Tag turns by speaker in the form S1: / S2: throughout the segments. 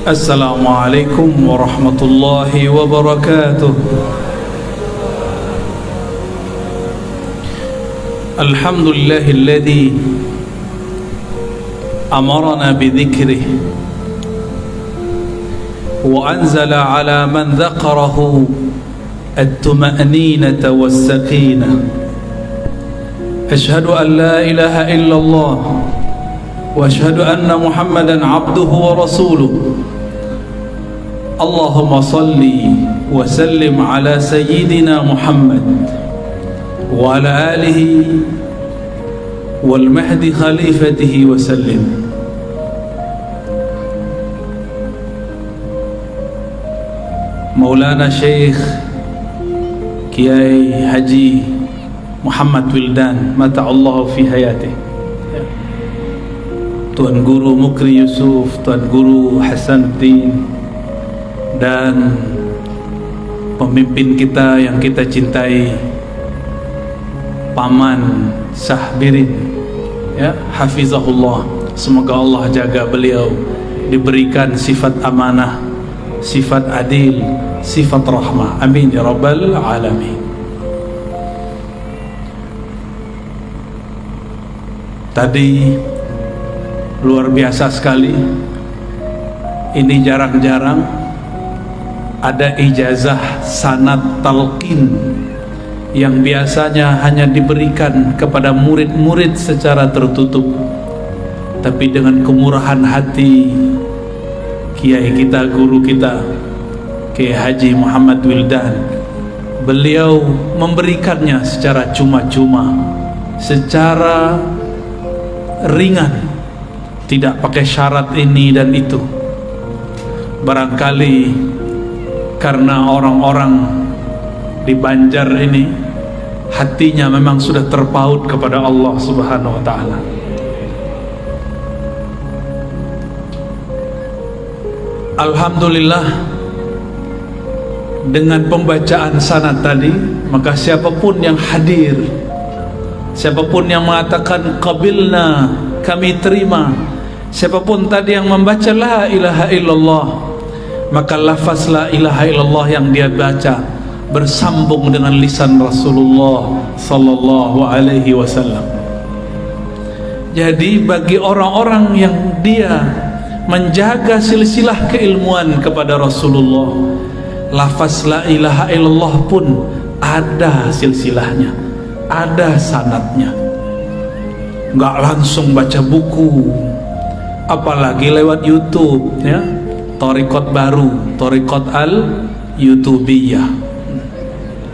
S1: Assalamualaikum warahmatullahi wabarakatuh. Alhamdulillahilladzi amarna bidzikrih wa anzala ala man dzakarahu at-tuma'ninata was-sakinah. Ashhadu an la ilaha illallah wa ashhadu anna Muhammadan abduhu wa rasuluh. Allahumma salli wa sallim ala sayyidina Muhammad wa ala alihi wal mahdi khalifatihi wa sallim. Maulana Syekh Kiai Haji Muhammad Wildan mata Allah fi hayatih, Tuan Guru Mukri Yusuf, Tuan Guru Hasanuddin, dan pemimpin kita yang kita cintai, Paman Sahbirin, ya, hafizahullah. Semoga Allah jaga beliau, diberikan sifat amanah, sifat adil, sifat rahmah. Amin ya rabbal alamin. Tadi luar biasa sekali. Ini jarang-jarang ada ijazah sanad talqin yang biasanya hanya diberikan kepada murid-murid secara tertutup, tapi dengan kemurahan hati kiai kita, guru kita, Kiai Haji Muhammad Wildan, beliau memberikannya secara cuma-cuma, secara ringan, tidak pakai syarat ini dan itu. Barangkali karena orang-orang di Banjar ini hatinya memang sudah terpaut kepada Allah Subhanahu wa ta'ala. Alhamdulillah, dengan pembacaan sanad tadi, maka siapapun yang hadir, siapapun yang mengatakan qabilna, kami terima, siapapun tadi yang membaca la ilaha illallah, maka lafaz la ilaha illallah yang dia baca bersambung dengan lisan Rasulullah sallallahu alaihi wasallam. Jadi bagi orang-orang yang dia menjaga silsilah keilmuan kepada Rasulullah, lafaz la ilaha illallah pun ada silsilahnya, ada sanadnya. Enggak langsung baca buku, apalagi lewat YouTube, ya. Thariqat baru, Thariqat al-Yutubiyah.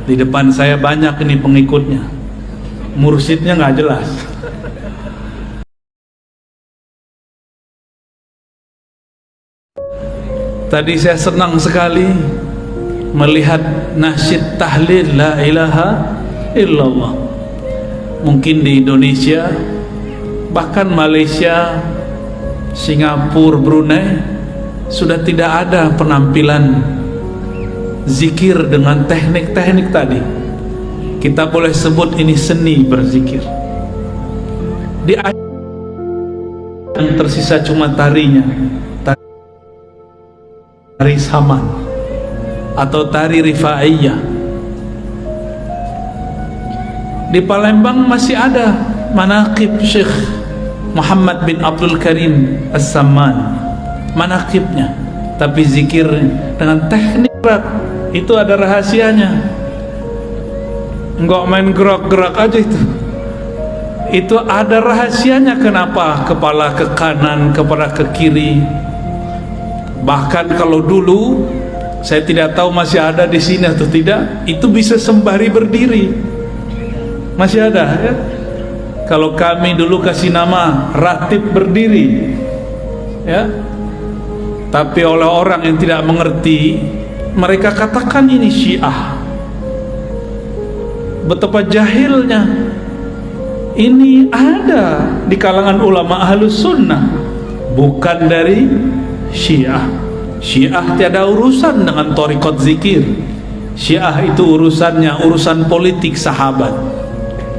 S1: Di depan saya banyak ini pengikutnya, mursyidnya nggak jelas. Tadi saya senang sekali melihat nasyid tahlil la ilaha illallah. Mungkin di Indonesia, bahkan Malaysia, Singapura, Brunei sudah tidak ada penampilan zikir dengan teknik-teknik tadi. Kita boleh sebut ini seni berzikir. Di yang tersisa cuma tarinya, tari saman atau tari rifaiyah. Di Palembang masih ada manaqib Syekh Muhammad bin Abdul Karim As-Samman, manaqibnya, tapi zikir dengan teknik gerak itu ada rahasianya. Enggak main gerak-gerak aja itu ada rahasianya. Kenapa kepala ke kanan, kepala ke kiri? Bahkan kalau dulu, saya tidak tahu masih ada di sini atau tidak, itu bisa sembari berdiri, masih ada, ya. Kalau kami dulu kasih nama ratib berdiri, ya. Tapi oleh orang yang tidak mengerti, mereka katakan ini Syiah. Betapa jahilnya. Ini ada di kalangan ulama Ahlus Sunnah, bukan dari Syiah. Syiah tiada urusan dengan thariqat zikir. Syiah itu urusannya urusan politik sahabat,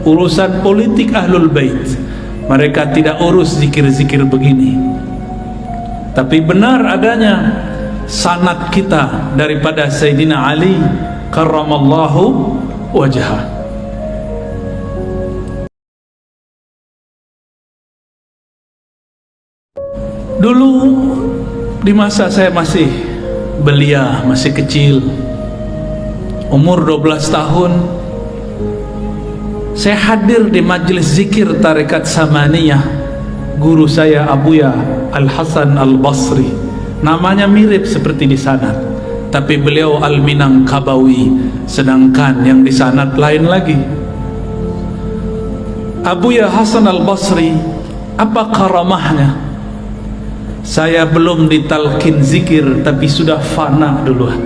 S1: urusan politik Ahlul Bait. Mereka tidak urus zikir-zikir begini. Tapi benar adanya sanad kita daripada Sayyidina Ali karramallahu wajhah. Dulu di masa saya masih belia, masih kecil, umur 12 tahun, saya hadir di majelis zikir tarekat Samaniyah. Guru saya Abuya Al-Hasan Al-Basri, namanya mirip seperti di sanad, tapi beliau Al-Minangkabawi, sedangkan yang di sanad lain lagi. Abuya Hasan Al-Basri, apa karamahnya? Saya belum ditalkin zikir tapi sudah fana duluan.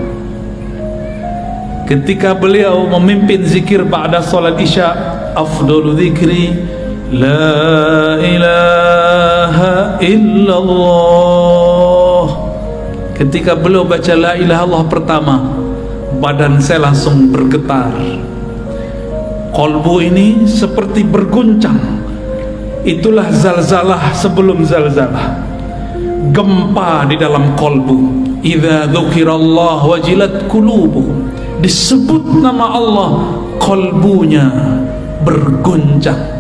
S1: Ketika beliau memimpin zikir ba'da salat isya, afdalu zikri la ilaha illallah. Ketika beliau baca la ilaha illallah pertama, badan saya langsung bergetar. Kolbu ini seperti berguncang. Itulah zalzalah sebelum zalzalah, gempa di dalam kolbu. Idza dzukirallah wajilat qulubuhum, disebut nama Allah, kolbunya berguncang.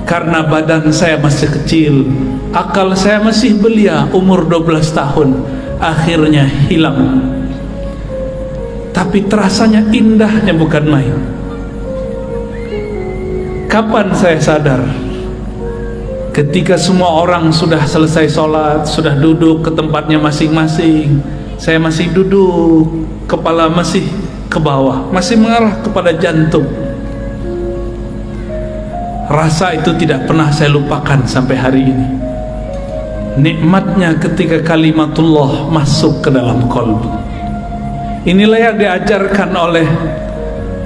S1: Karena badan saya masih kecil, akal saya masih belia, umur 12 tahun, akhirnya hilang. Tapi terasanya indahnya bukan main. Kapan saya sadar? Ketika semua orang sudah selesai sholat, sudah duduk ke tempatnya masing-masing, saya masih duduk, kepala masih ke bawah, masih mengarah kepada jantung. Rasa itu tidak pernah saya lupakan sampai hari ini. Nikmatnya ketika kalimatullah masuk ke dalam kolbu. Inilah yang diajarkan oleh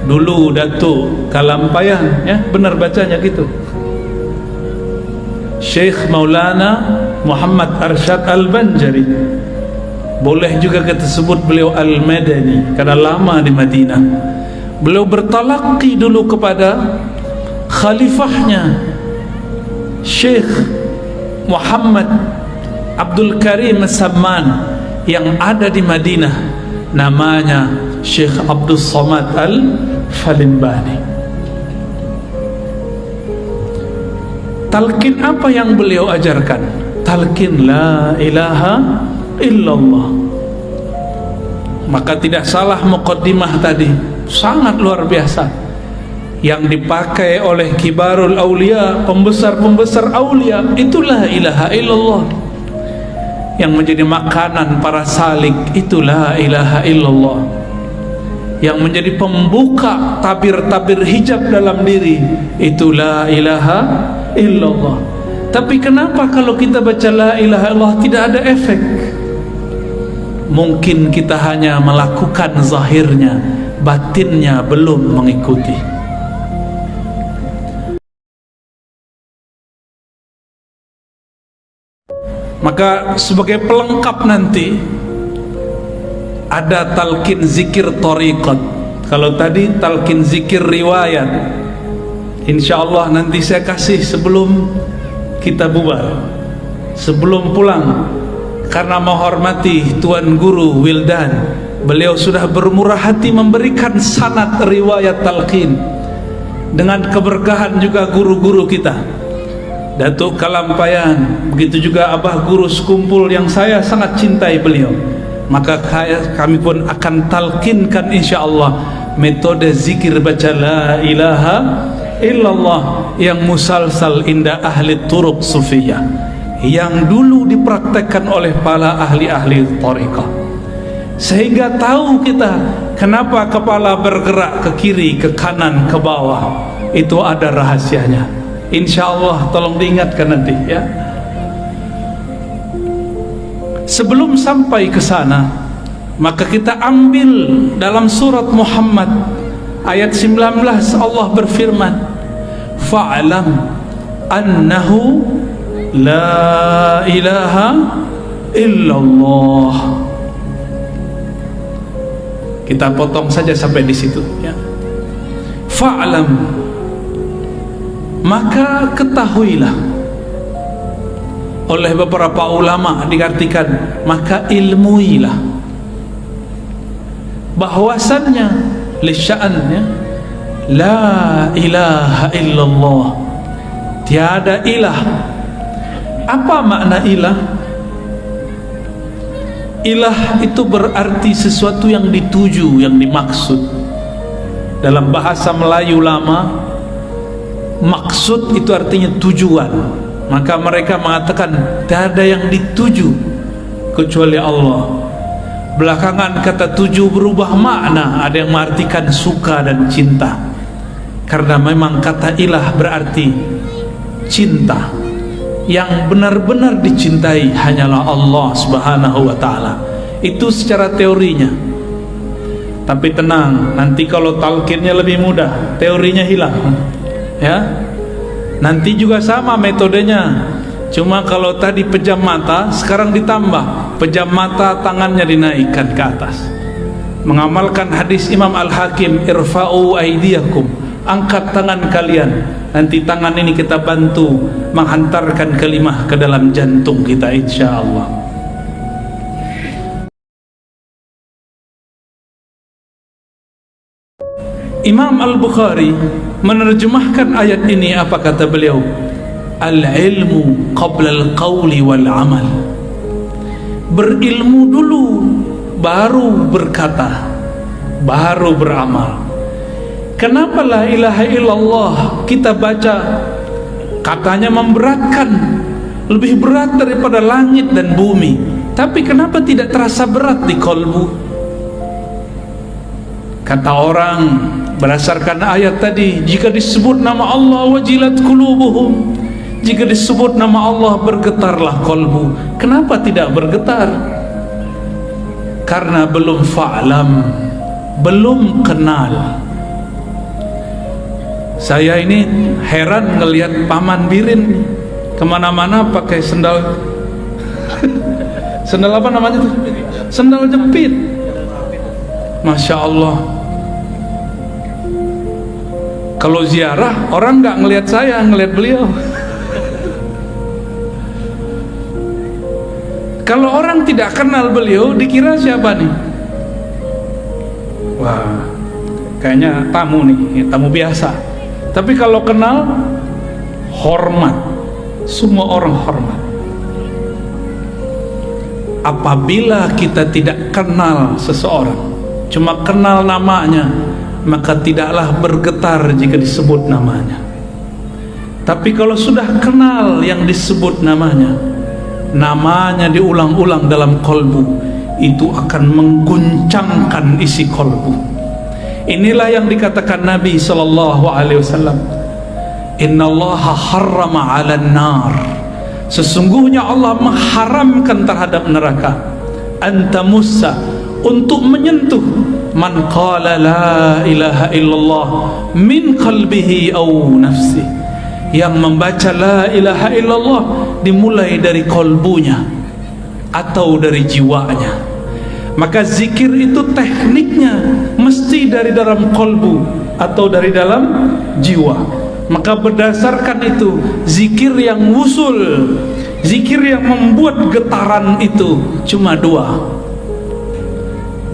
S1: dulu Datuk Kalampayan, ya, benar bacanya gitu, Syekh Maulana Muhammad Arsyad Al-Banjari. Boleh juga kita sebut beliau Al-Madani karena lama di Madinah. Beliau bertalaqi dulu kepada khalifahnya Syekh Muhammad Abdul Karim Samman yang ada di Madinah, namanya Syekh Abdul Somad Al-Falimbani. Talqin apa yang beliau ajarkan? Talqin la ilaha illallah. Maka tidak salah muqaddimah tadi, sangat luar biasa, yang dipakai oleh kibarul aulia, pembesar-pembesar aulia, itulah ilaha illallah. Yang menjadi makanan para salik, itulah ilaha illallah. Yang menjadi pembuka tabir-tabir hijab dalam diri, itulah ilaha illallah. Tapi kenapa kalau kita baca la ilaha illallah tidak ada efek? Mungkin kita hanya melakukan zahirnya, batinnya belum mengikuti. Maka sebagai pelengkap nanti ada talqin zikir tariqat. Kalau tadi talqin zikir riwayat, insyaallah nanti saya kasih sebelum kita bubar, sebelum pulang. Karena menghormati Tuan Guru Wildan, beliau sudah bermurah hati memberikan sanad riwayat talqin. Dengan keberkahan juga guru-guru kita, Datuk Kalampayan, begitu juga Abah Guru Sekumpul yang saya sangat cintai beliau. Maka kami pun akan talqinkan insyaallah metode zikir baca la ilaha illallah yang musalsal inda ahli turuq sufiyah, yang dulu dipraktekkan oleh para ahli-ahli thariqah, sehingga tahu kita kenapa kepala bergerak ke kiri, ke kanan, ke bawah. Itu ada rahasianya. Insyaallah tolong diingatkan nanti, ya. Sebelum sampai ke sana, maka kita ambil dalam surat Muhammad ayat 19, Allah berfirman, fa'lam annahu la ilaha illallah. Kita potong saja sampai di situ, ya. Fa'lam, maka ketahuilah, oleh beberapa ulama diartikan maka ilmuilah bahwasannya lisya'annya la ilaha illallah, tiada ilah. Apa makna ilah? Ilah itu berarti sesuatu yang dituju, yang dimaksud. Dalam bahasa Melayu lama, maksud itu artinya tujuan. Maka mereka mengatakan tidak ada yang dituju kecuali Allah. Belakangan kata tuju berubah makna, ada yang mengartikan suka dan cinta, karena memang kata ilah berarti cinta. Yang benar-benar dicintai hanyalah Allah Subhanahu wa ta'ala. Itu secara teorinya. Tapi tenang, nanti kalau talqinnya lebih mudah, teorinya hilang, ya. Nanti juga sama metodenya, cuma kalau tadi pejam mata, sekarang ditambah pejam mata, tangannya dinaikkan ke atas, mengamalkan hadis Imam Al-Hakim, irfa'u aidiyakum, angkat tangan kalian. Nanti tangan ini kita bantu menghantarkan kalimah ke dalam jantung kita, insyaallah. Imam Al-Bukhari menerjemahkan ayat ini, apa kata beliau? Al-ilmu qabla al-qawli wal-amal. Berilmu dulu, baru berkata, baru beramal. Kenapa la ilaha illallah kita baca katanya memberatkan, lebih berat daripada langit dan bumi, tapi kenapa tidak terasa berat di kolbu? Kata orang berdasarkan ayat tadi, jika disebut nama Allah wajilat qulubuhum, jika disebut nama Allah bergetarlah kolbu. Kenapa tidak bergetar? Karena belum fa'lam, belum kenal. Saya ini heran ngelihat Paman Birin kemana-mana pakai sendal sendal apa namanya tuh? Sendal jepit. Masya Allah. Kalau ziarah orang nggak ngelihat saya, ngelihat beliau. Kalau orang tidak kenal beliau, dikira siapa nih? Wah, kayaknya tamu nih, tamu biasa. Tapi kalau kenal, hormat. Semua orang hormat. Apabila kita tidak kenal seseorang, cuma kenal namanya, maka tidaklah bergetar jika disebut namanya. Tapi kalau sudah kenal yang disebut namanya, namanya diulang-ulang dalam kolbu, itu akan mengguncangkan isi kolbu. Inilah yang dikatakan Nabi SAW, innallaha harrama 'alan nar, sesungguhnya Allah mengharamkan terhadap neraka, anta musa, untuk menyentuh man qala la ilaha illallah min qalbihi aw nafsi, yang membaca la ilaha illallah dimulai dari kolbunya atau dari jiwanya. Maka zikir itu tekniknya mesti dari dalam kolbu atau dari dalam jiwa. Maka berdasarkan itu, zikir yang wusul, zikir yang membuat getaran itu cuma dua: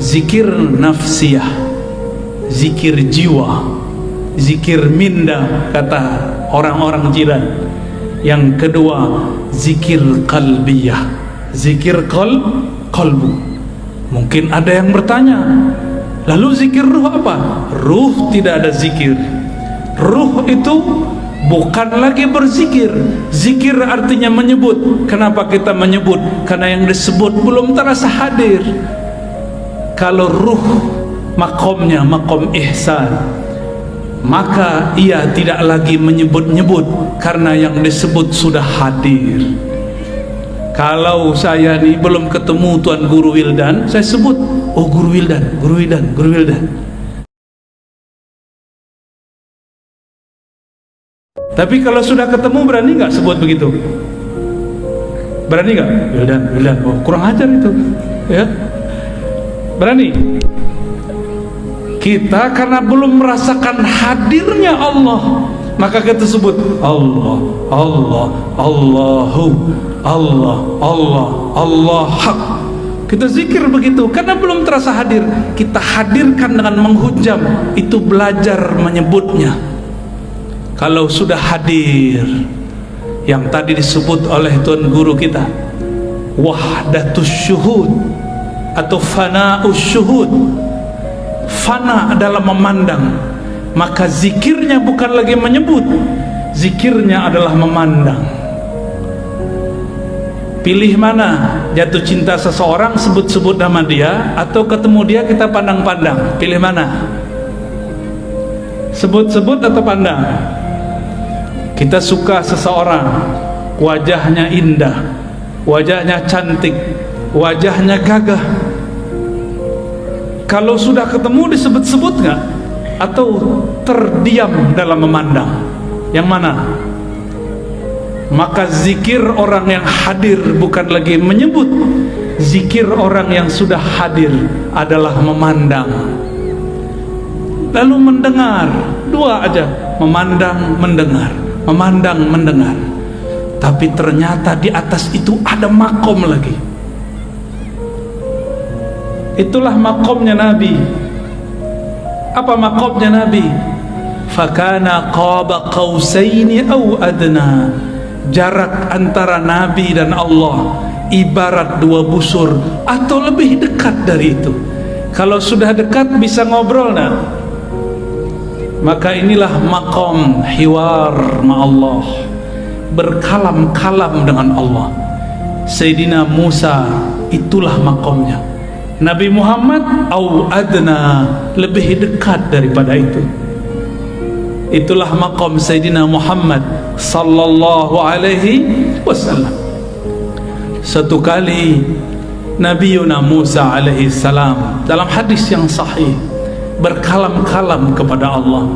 S1: zikir nafsiyah, zikir jiwa, zikir minda kata orang-orang jiran. Yang kedua, zikir qalbiyah, zikir qalbu. Mungkin ada yang bertanya, lalu zikir ruh apa? Ruh tidak ada zikir. Ruh itu bukan lagi berzikir. Zikir artinya menyebut. Kenapa kita menyebut? Karena yang disebut belum terasa hadir. Kalau ruh makomnya makom ihsan, maka ia tidak lagi menyebut-nyebut, karena yang disebut sudah hadir. Kalau saya nih belum ketemu Tuan Guru Wildan, saya sebut, oh Guru Wildan, Guru Wildan, Guru Wildan. Tapi kalau sudah ketemu, berani nggak sebut begitu? Berani nggak? Wildan, Wildan. Oh, kurang ajar itu, ya. Berani? Kita karena belum merasakan hadirnya Allah, maka kita sebut Allah, Allah, Allahu, Allah, Allah, Allah hak. Kita zikir begitu karena belum terasa hadir. Kita hadirkan dengan menghujam, itu belajar menyebutnya. Kalau sudah hadir, yang tadi disebut oleh Tuan Guru kita, wahdatus syuhud atau fana'us syuhud, fana dalam memandang, maka zikirnya bukan lagi menyebut, zikirnya adalah memandang. Pilih mana? Jatuh cinta seseorang, sebut-sebut nama dia, atau ketemu dia kita pandang-pandang? Pilih mana? Sebut-sebut atau pandang? Kita suka seseorang, wajahnya indah, wajahnya cantik, wajahnya gagah. Kalau sudah ketemu disebut-sebut nggak? Atau terdiam dalam memandang? Yang mana? Maka zikir orang yang hadir bukan lagi menyebut, zikir orang yang sudah hadir adalah memandang. Lalu mendengar, dua aja, memandang, mendengar, memandang, mendengar. Tapi ternyata di atas itu ada makom lagi. Itulah makomnya Nabi. Apa makomnya Nabi? Fakana qaba qausaini aw adna. Jarak antara Nabi dan Allah ibarat dua busur atau lebih dekat dari itu. Kalau sudah dekat bisa ngobrol nah. Maka inilah maqam hiwar ma'allah, berkalam-kalam dengan Allah. Sayyidina Musa itulah maqamnya. Nabi Muhammad au adna, lebih dekat daripada itu. Itulah maqam Sayyidina Muhammad sallallahu alaihi wasallam. Satu kali Nabi Musa alaihi salam dalam hadis yang sahih berkalam-kalam kepada Allah.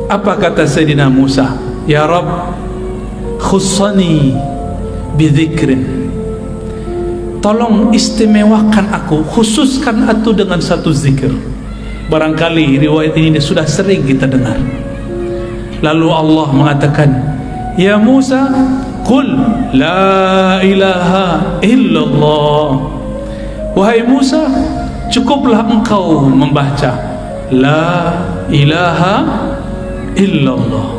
S1: Apa kata Sayyidina Musa? Ya Rabb, khussani bidzikrin, tolong istimewakan aku, khususkan aku dengan satu zikir. Barangkali riwayat ini sudah sering kita dengar. Lalu Allah mengatakan, ya Musa, qul la ilaha illallah. Wahai Musa, cukuplah engkau membaca la ilaha illallah.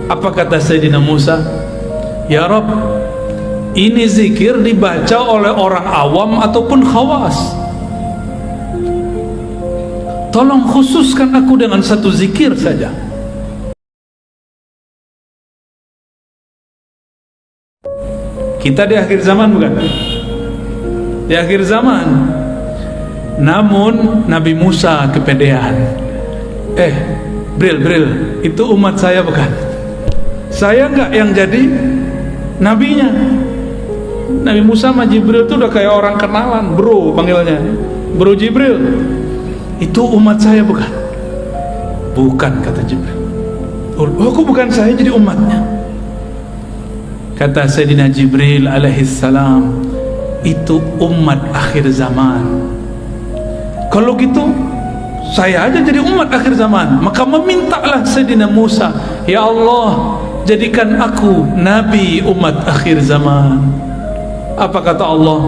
S1: Apa kata Sayyidina Musa? Ya Rabb, ini zikir dibaca oleh orang awam ataupun khawas. Tolong khususkan aku dengan satu zikir saja. Kita di akhir zaman bukan? Di akhir zaman. Namun Nabi Musa kepedean. Bril, itu umat saya bukan? Saya enggak yang jadi nabinya. Nabi Musa sama Jibril itu udah kayak orang kenalan, bro panggilnya. Bro Jibril, itu umat saya bukan? Bukan, kata Jibril. Oh, kok bukan saya jadi umatnya? Kata Sayyidina Jibril alaihissalam, itu umat akhir zaman. Kalau gitu saya aja jadi umat akhir zaman. Maka memintalah Sayyidina Musa, ya Allah, jadikan aku nabi umat akhir zaman. Apa kata Allah?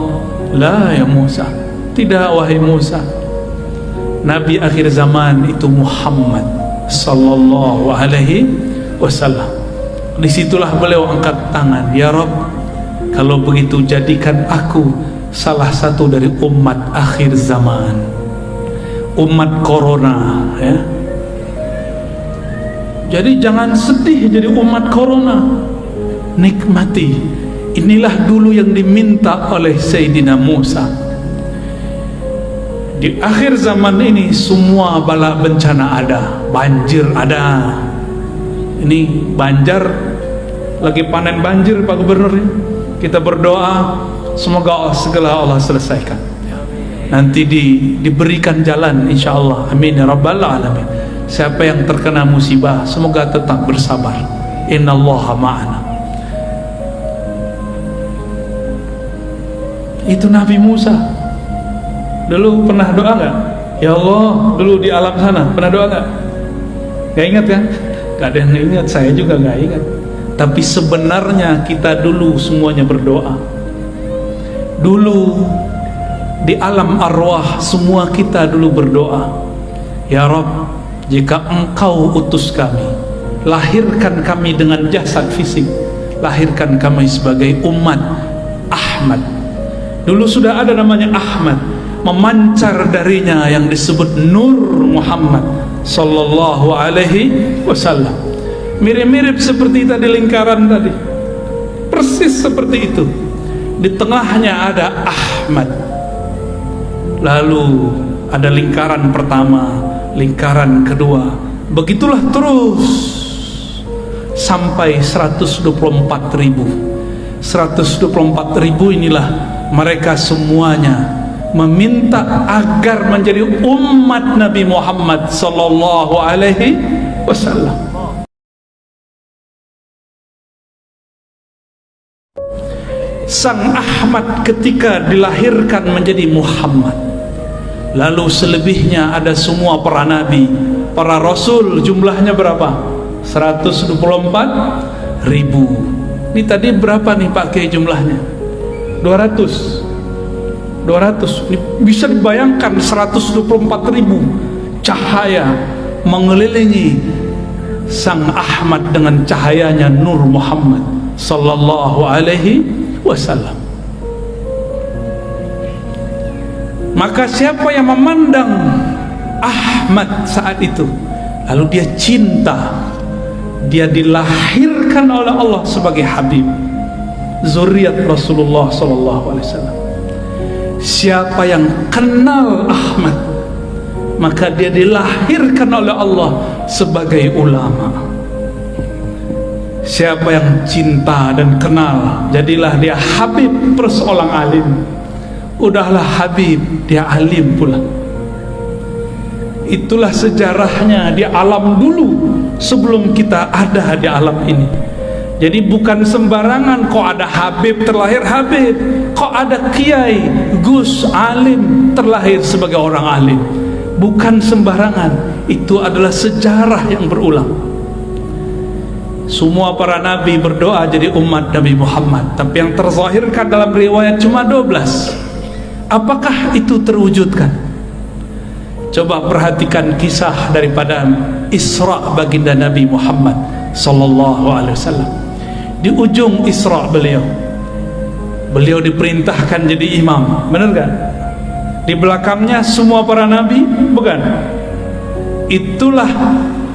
S1: La ya Musa, tidak wahai Musa. Nabi akhir zaman itu Muhammad sallallahu alaihi wasallam. Disitulah beliau angkat tangan, ya Rabb, kalau begitu jadikan aku salah satu dari umat akhir zaman, umat corona ya. Jadi jangan sedih jadi umat corona, nikmati. Inilah dulu yang diminta oleh Sayyidina Musa. Di akhir zaman ini semua bala bencana ada, banjir ada. Ini Banjar lagi panen banjir Pak Gubernur. Kita berdoa semoga segala Allah selesaikan. Nanti diberikan jalan insyaallah. Amin ya rabbal alamin. Siapa yang terkena musibah semoga tetap bersabar. Innallaha ma'ana. Itu Nabi Musa. Dulu pernah doa nggak? Ya Allah, dulu di alam sana pernah doa nggak? Nggak ingat kan? Gak ada yang ingat, saya juga nggak ingat. Tapi sebenarnya kita dulu semuanya berdoa. Dulu di alam arwah semua kita dulu berdoa, ya Rabb, jika Engkau utus kami, lahirkan kami dengan jasad fisik, lahirkan kami sebagai umat Ahmad. Dulu sudah ada namanya Ahmad, memancar darinya yang disebut Nur Muhammad sallallahu alaihi wasallam. Mirip-mirip seperti tadi lingkaran tadi, persis seperti itu. Di tengahnya ada Ahmad, lalu ada lingkaran pertama, lingkaran kedua, begitulah terus sampai 124.000. 124.000 inilah mereka semuanya meminta agar menjadi umat Nabi Muhammad sallallahu alaihi wasallam. Sang Ahmad ketika dilahirkan menjadi Muhammad. Lalu selebihnya ada semua para nabi, para rasul, jumlahnya berapa? 124.000. Ini tadi berapa nih Pak Kiai jumlahnya? 200. Ini bisa dibayangkan 124.000 cahaya mengelilingi Sang Ahmad dengan cahayanya Nur Muhammad sallallahu alaihi wasallam. Maka siapa yang memandang Ahmad saat itu, lalu dia cinta, dia dilahirkan oleh Allah sebagai Habib, zuriat Rasulullah sallallahu alaihi wasallam. Siapa yang kenal Ahmad, maka dia dilahirkan oleh Allah sebagai ulama. Siapa yang cinta dan kenal, jadilah dia Habib plus orang alim. Udahlah Habib, dia alim pula. Itulah sejarahnya di alam dulu sebelum kita ada di alam ini. Jadi bukan sembarangan kok ada Habib terlahir Habib, kok ada Kiai, Gus, alim terlahir sebagai orang alim. Bukan sembarangan, itu adalah sejarah yang berulang. Semua para nabi berdoa jadi umat Nabi Muhammad, tapi yang terzahirkan dalam riwayat cuma 12. Apakah itu terwujudkan? Coba perhatikan kisah daripada Isra baginda Nabi Muhammad sallallahu alaihi wasallam. Di ujung Isra beliau diperintahkan jadi imam, benar gak? Di belakangnya semua para nabi, bukan? Itulah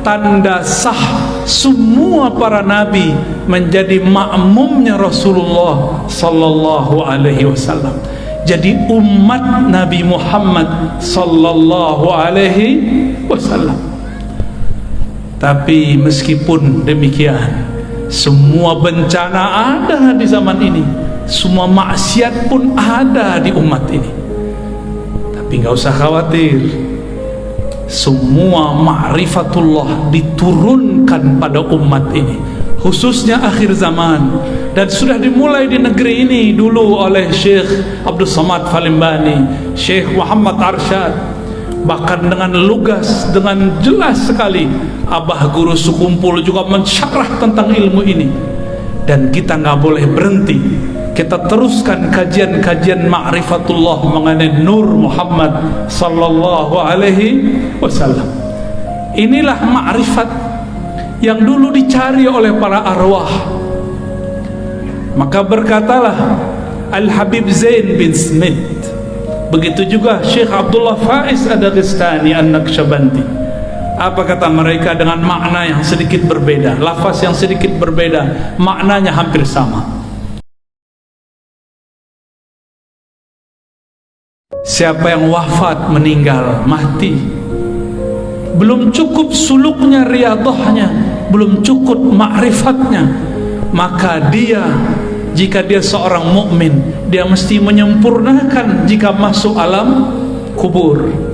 S1: tanda sah semua para nabi menjadi makmumnya Rasulullah sallallahu alaihi wasallam, jadi umat Nabi Muhammad sallallahu alaihi wasallam. Tapi meskipun demikian, semua bencana ada di zaman ini, semua maksiat pun ada di umat ini. Tapi nggak usah khawatir, semua ma'rifatullah diturunkan pada umat ini, khususnya akhir zaman, dan sudah dimulai di negeri ini dulu oleh Syekh Abdul Samad Falimbani, Syekh Muhammad Arsyad, bahkan dengan lugas, dengan jelas sekali abah guru sekumpul juga mensyarah tentang ilmu ini. Dan kita nggak boleh berhenti, kita teruskan kajian-kajian ma'rifatullah mengenai Nur Muhammad sallallahu alaihi wasallam. Inilah ma'rifat yang dulu dicari oleh para arwah. Maka berkatalah Al-Habib Zain bin Smith, begitu juga Syekh Abdullah Faiz Ad-Daghestani An-Naqsyabandi. Apa kata mereka? Dengan makna yang sedikit berbeda, lafaz yang sedikit berbeda, maknanya hampir sama. Siapa yang wafat, meninggal, mati, belum cukup suluknya, riyadhahnya, belum cukup ma'rifatnya, maka dia, jika dia seorang mukmin, dia mesti menyempurnakan jika masuk alam kubur.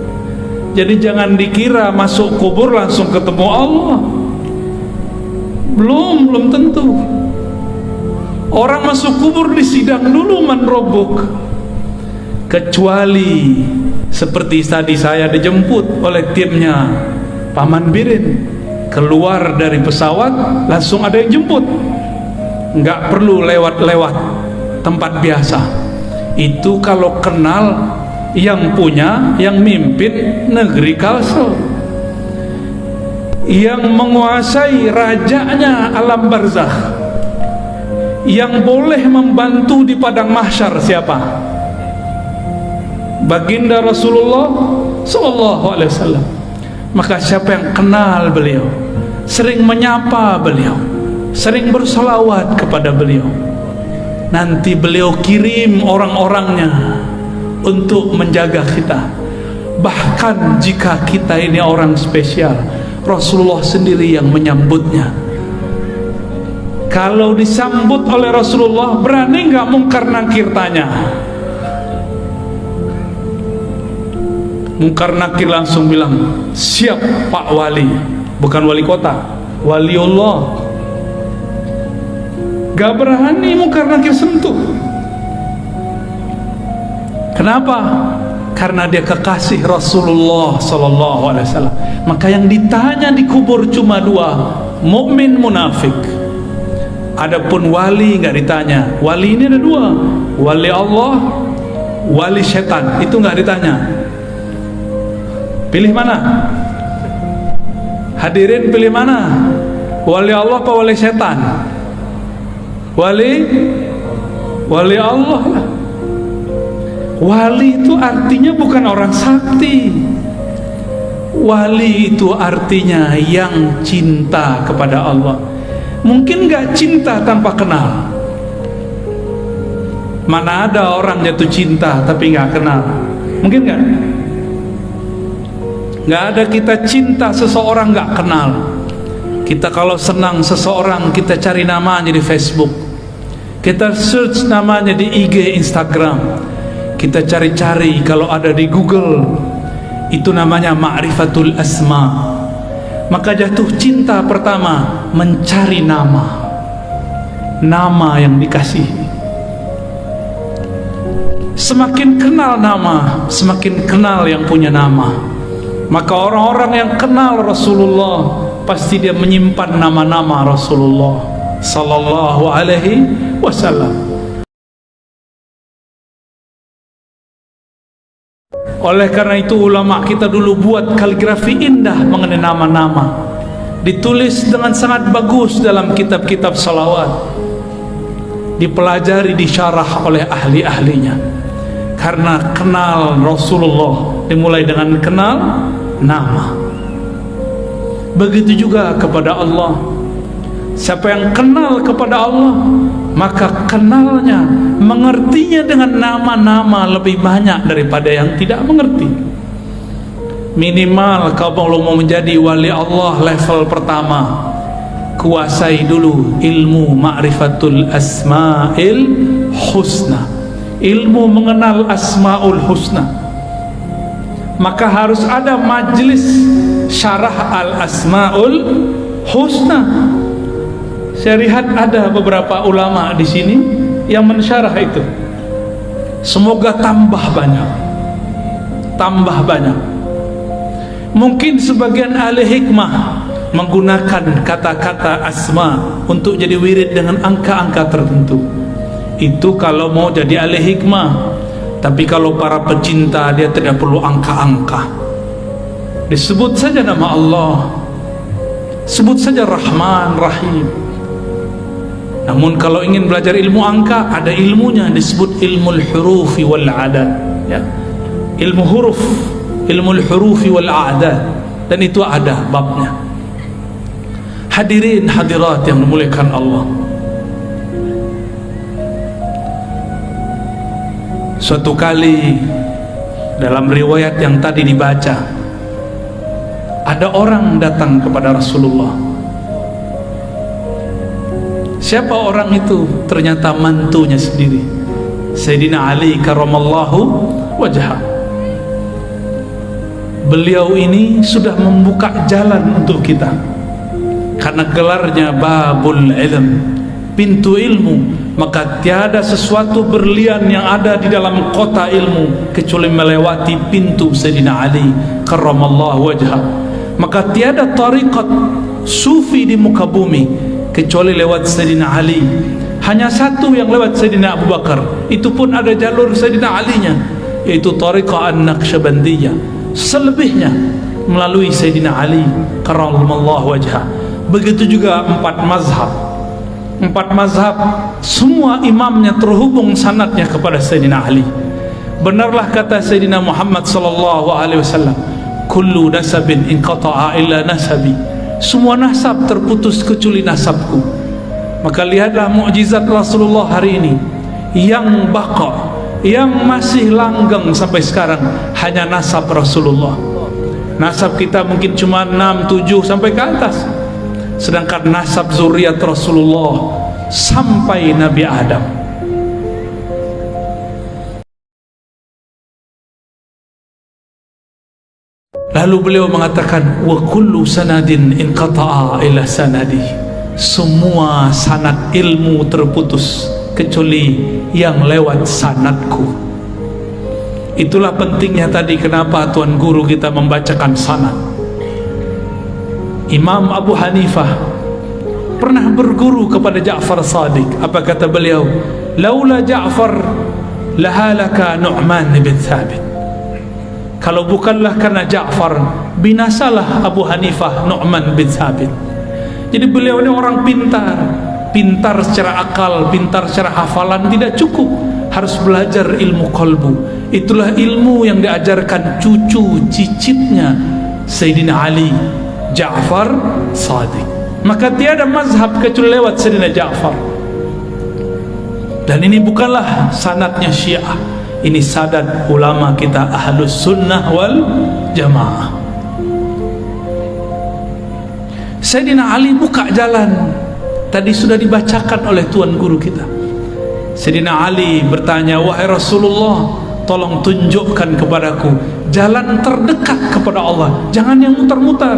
S1: Jadi jangan dikira masuk kubur langsung ketemu Allah. Belum tentu. Orang masuk kubur disidang dulu, man rabbuk. Kecuali seperti tadi saya dijemput oleh timnya Paman Birin, keluar dari pesawat langsung ada yang jemput. nggak perlu lewat-lewat tempat biasa. Itu kalau kenal yang punya, yang mimpin negeri Kalsel, yang menguasai rajanya alam barzakh, yang boleh membantu di padang mahsyar siapa? Baginda Rasulullah sallallahu alaihi wasallam. Maka siapa yang kenal beliau, sering menyapa beliau, sering bersolawat kepada beliau, nanti beliau kirim orang-orangnya untuk menjaga kita. Bahkan jika kita ini orang spesial, Rasulullah sendiri yang menyambutnya. Kalau disambut oleh Rasulullah, berani nggak mungkar nakir tanya? Mungkar nakir langsung bilang, siap Pak Wali. Bukan wali kota, waliullah. Gak berani mungkar nakir sentuh. Kenapa? Karena dia kekasih Rasulullah sallallahu alaihi wasallam. Maka yang ditanya di kubur cuma dua, mukmin, munafik. Adapun wali nggak ditanya. Wali ini ada dua, wali Allah, wali setan. Itu nggak ditanya. Pilih mana? Hadirin pilih mana? Wali Allah apa wali setan? Wali Allah lah. Wali itu artinya bukan orang sakti. Wali itu artinya yang cinta kepada Allah. Mungkin gak cinta tanpa kenal. Mana ada orang jatuh cinta tapi gak kenal? Mungkin gak? Gak ada kita cinta seseorang gak kenal. Kita kalau senang seseorang, kita cari namanya di Facebook, kita search namanya di IG, Instagram, kita cari-cari kalau ada di Google. Itu namanya ma'rifatul asma. Maka jatuh cinta pertama mencari nama, nama yang dikasihi. Semakin kenal nama, semakin kenal yang punya nama. Maka orang-orang yang kenal Rasulullah pasti dia menyimpan nama-nama Rasulullah sallallahu alaihi wasallam. Oleh karena itu ulama kita dulu buat kaligrafi indah mengenai nama-nama, ditulis dengan sangat bagus dalam kitab-kitab salawat, dipelajari, disyarah oleh ahli-ahlinya. Karena kenal Rasulullah dimulai dengan kenal nama. Begitu juga kepada Allah. Siapa yang kenal kepada Allah, maka kenalnya, mengertinya dengan nama-nama lebih banyak daripada yang tidak mengerti. Minimal kalau mau menjadi wali Allah level pertama, kuasai dulu ilmu ma'rifatul asma'il husna, ilmu mengenal asma'ul husna. Maka harus ada majlis syarah al asma'ul husna. Saya lihat ada beberapa ulama di sini yang mensyarah itu. Semoga tambah banyak, tambah banyak. Mungkin sebagian ahli hikmah menggunakan kata-kata asma untuk jadi wirid dengan angka-angka tertentu. Itu kalau mau jadi ahli hikmah. Tapi kalau para pecinta, dia tidak perlu angka-angka. Disebut saja nama Allah, sebut saja Rahman, Rahim. Namun kalau ingin belajar ilmu angka, ada ilmunya, disebut ilmu al-hurufi wal a'dad, ya. Ilmu huruf, ilmu al-hurufi wal a'dad, dan itu ada babnya. Hadirin hadirat yang dimuliakan Allah, suatu kali dalam riwayat yang tadi dibaca, ada orang datang kepada Rasulullah. Siapa orang itu? Ternyata mantunya sendiri, Sayyidina Ali karramallahu wajhah. Beliau ini sudah membuka jalan untuk kita, karena gelarnya babul ilm, pintu ilmu. Maka tiada sesuatu berlian yang ada di dalam kota ilmu kecuali melewati pintu Sayyidina Ali karramallahu wajhah. Maka tiada tariqat sufi di muka bumi kecuali lewat Sayyidina Ali hanya satu yang lewat Sayyidina Abu Bakar, itu pun ada jalur Sayyidina Ali-nya, yaitu Tariqah An-Naqsyabandiyah. Selebihnya melalui Sayyidina Ali karramallahu wajhah. Begitu juga 4 mazhab. 4 mazhab semua imamnya terhubung sanadnya kepada Sayyidina Ali. Benarlah kata Sayyidina Muhammad sallallahu alaihi wasallam, kullu nasabin inqata'a illa nasabi. Semua nasab terputus kecuali nasabku. Maka lihatlah mukjizat Rasulullah hari ini, yang baqa, yang masih langgeng sampai sekarang, hanya nasab Rasulullah. Nasab kita mungkin cuma 6, 7 sampai ke atas, sedangkan nasab zuriat Rasulullah sampai Nabi Adam. Lalu beliau mengatakan, wa kullu sanadin inqata'a ila sanadi. Semua sanad ilmu terputus kecuali yang lewat sanadku. Itulah pentingnya tadi kenapa Tuan Guru kita membacakan sanad. Imam Abu Hanifah pernah berguru kepada Ja'far Shadiq. Apa kata beliau? Laula Ja'far lahalaka Nu'man bin Thabit. Kalau bukanlah karena Ja'far, binasalah Abu Hanifah Nu'man bin Thabit. Jadi beliau ini orang pintar, pintar secara akal, pintar secara hafalan tidak cukup, harus belajar ilmu qalbu. Itulah ilmu yang diajarkan cucu cicitnya Sayyidina Ali, Ja'far Shadiq. Maka tiada mazhab kecuali lewat Sayyidina Ja'far. Dan ini bukanlah sanadnya Syiah, ini sanad ulama kita Ahlus Sunnah wal Jamaah. Sayyidina Ali buka jalan, tadi sudah dibacakan oleh Tuan Guru kita. Sayyidina Ali bertanya, wahai Rasulullah, tolong tunjukkan kepadaku jalan terdekat kepada Allah, jangan yang mutar-mutar.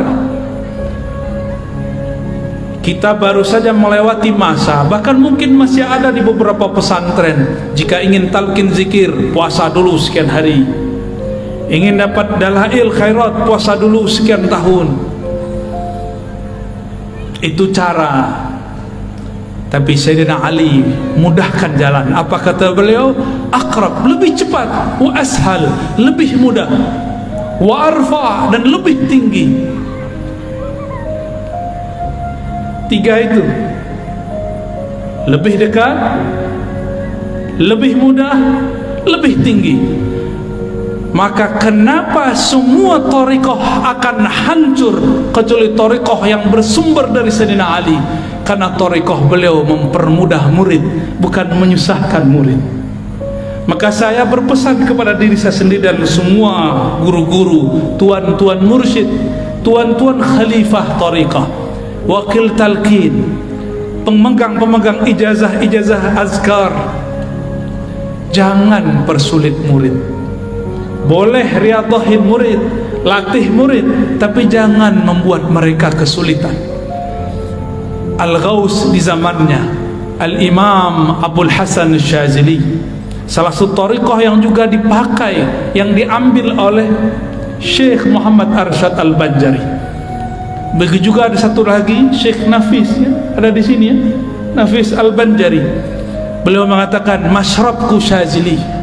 S1: Kita baru saja melewati masa, bahkan mungkin masih ada di beberapa pesantren, jika ingin talqin zikir, puasa dulu sekian hari. Ingin dapat dalail khairat, puasa dulu sekian tahun. Itu cara. Tapi Sayyidina Ali mudahkan jalan. Apa kata beliau? Aqrab, lebih cepat, wa ashal, lebih mudah, wa arfa, dan lebih tinggi. 3 itu, lebih dekat, lebih mudah, lebih tinggi. Maka kenapa semua thariqah akan hancur kecuali thariqah yang bersumber dari Sayyidina Ali? Karena thariqah beliau mempermudah murid, bukan menyusahkan murid. Maka saya berpesan kepada diri saya sendiri dan semua guru-guru, tuan-tuan mursyid, tuan-tuan khalifah thariqah, wakil talqin, pemegang ijazah azkar, jangan persulit murid. Boleh riyadhahin murid, latih murid, tapi jangan membuat mereka kesulitan. Al-Ghaus di zamannya Al-Imam Abul Hasan Syazili, salah satu thariqah yang juga dipakai, yang diambil oleh Syekh Muhammad Arsyad Al-Banjari. Begitu juga ada satu lagi Syekh Nafis, ya, ada di sini, ya, Nafis Al-Banjari. Beliau mengatakan, masyrabku Syazili.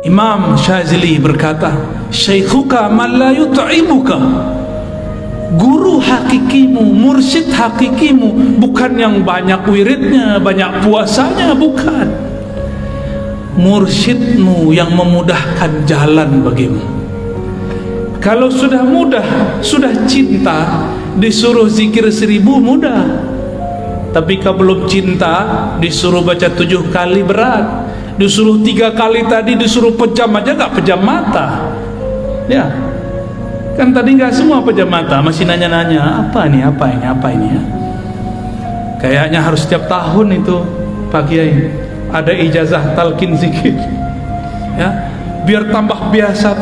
S1: Imam Syazili berkata, syaikhuka man la yut'imuka. Guru hakikimu, mursyid hakikimu bukan yang banyak wiridnya, banyak puasanya, bukan. Mursyidmu yang memudahkan jalan bagimu. Kalau sudah mudah, sudah cinta, disuruh zikir 1000 mudah. Tapi kalau belum cinta, disuruh baca 7 kali berat. Disuruh 3 kali tadi, disuruh pejam aja gak pejam mata. Ya, kan tadi gak semua pejam mata, masih nanya-nanya apa ini ya. Kayaknya harus setiap tahun itu Pak Kiai ada ijazah talqin zikir, ya, biar tambah biasa.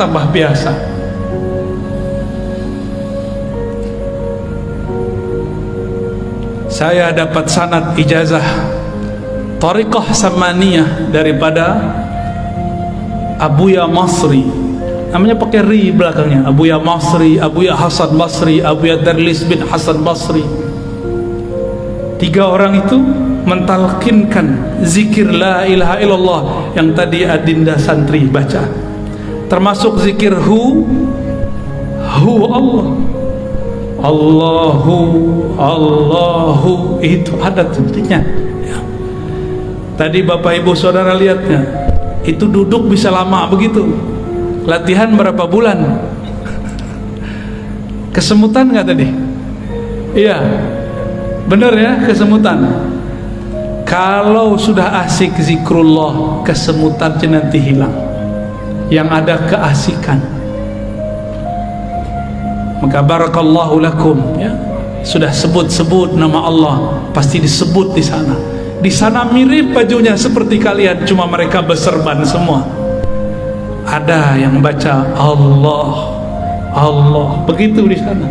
S1: Saya dapat sanad ijazah Thariqah Samaniyah daripada Abuya Masri, namanya pakai ri belakangnya, Abuya Masri, Abuya Hasan Basri, Abuya Darlis bin Hasan Basri. 3 orang itu mentalkinkan zikir la ilaha illallah yang tadi adinda santri baca, termasuk zikir hu Allah, Allahu, itu ada tentunya ya. Tadi Bapak Ibu Saudara lihatnya, itu duduk bisa lama begitu. Latihan berapa bulan? Kesemutan nggak tadi? Iya, bener ya, kesemutan. Kalau sudah asik zikrullah, kesemutannya nanti hilang. Yang ada keasikan. Maka barakallahu lakum ya. Sudah sebut-sebut nama Allah, pasti disebut di sana. Di sana mirip bajunya seperti kalian, cuma mereka berserban semua. Ada yang baca Allah, Allah, begitu di sana.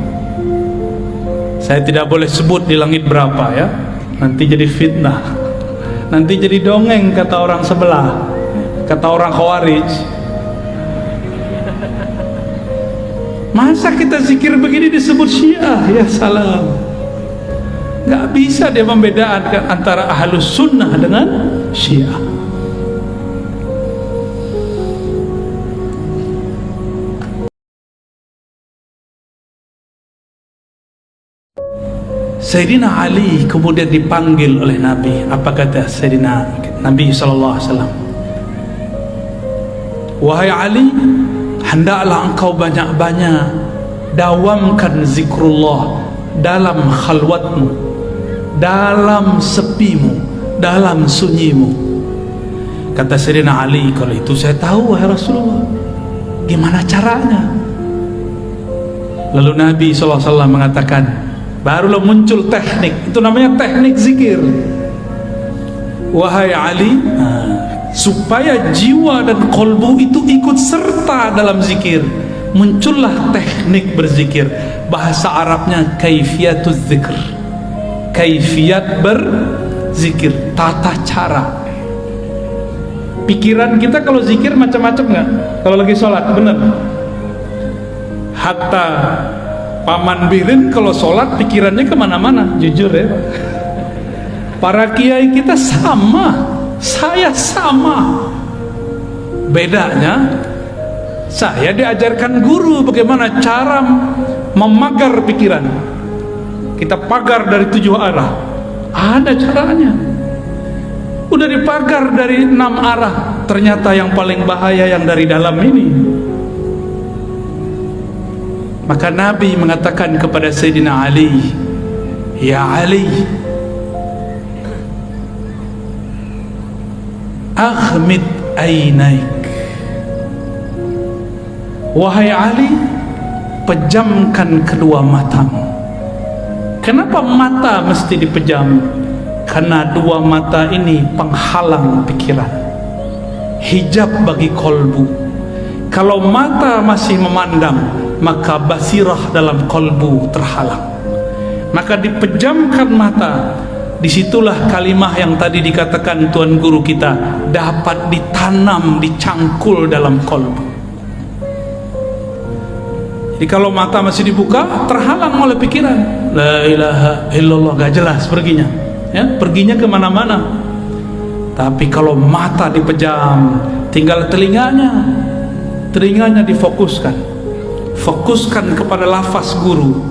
S1: Saya tidak boleh sebut di langit berapa ya, nanti jadi fitnah, nanti jadi dongeng kata orang sebelah, kata orang Khawarij. Masa kita zikir begini disebut Syiah? Ya salam. Gak bisa dia membedakan antara Ahlus Sunnah dengan Syiah. Sayyidina Ali kemudian dipanggil oleh Nabi. Apa kata Sayyidina Nabi SAW? Wahai Ali, hendaklah engkau banyak-banyak dawamkan zikrullah dalam khalwatmu, dalam sepimu, dalam sunyimu. Kata Sayyidina Ali, kalau itu saya tahu wahai Rasulullah, gimana caranya? Lalu Nabi SAW mengatakan, barulah muncul teknik, itu namanya teknik zikir. Wahai Ali, supaya jiwa dan kolbu itu ikut serta dalam zikir, muncullah teknik berzikir. Bahasa Arabnya kaifiyatuz zikr, kaifiyat berzikir, tata cara. Pikiran kita kalau zikir macam-macam nggak? Kalau lagi sholat, benar? Hatta Paman Birin kalau sholat pikirannya kemana-mana, jujur ya. Para kiai kita sama, saya sama. Bedanya, saya diajarkan guru bagaimana cara memagar pikiran. Kita pagar dari 7 arah, ada caranya. Udah dipagar dari 6 arah, ternyata yang paling bahaya yang dari dalam ini. Maka Nabi mengatakan kepada Sayyidina Ali, ya Ali, akhmid ainaik. Wahai Ali, pejamkan kedua matamu. Kenapa mata mesti dipejam? Karena 2 mata ini penghalang pikiran, hijab bagi kolbu. Kalau mata masih memandang, maka basirah dalam kolbu terhalang. Maka dipejamkan mata, disitulah kalimah yang tadi dikatakan Tuan Guru kita dapat ditanam, dicangkul dalam kolbu. Jadi kalau mata masih dibuka, terhalang oleh pikiran, la ilaha illallah, gak jelas perginya ya, perginya kemana-mana. Tapi kalau mata dipejam, tinggal telinganya difokuskan, fokuskan kepada lafaz guru,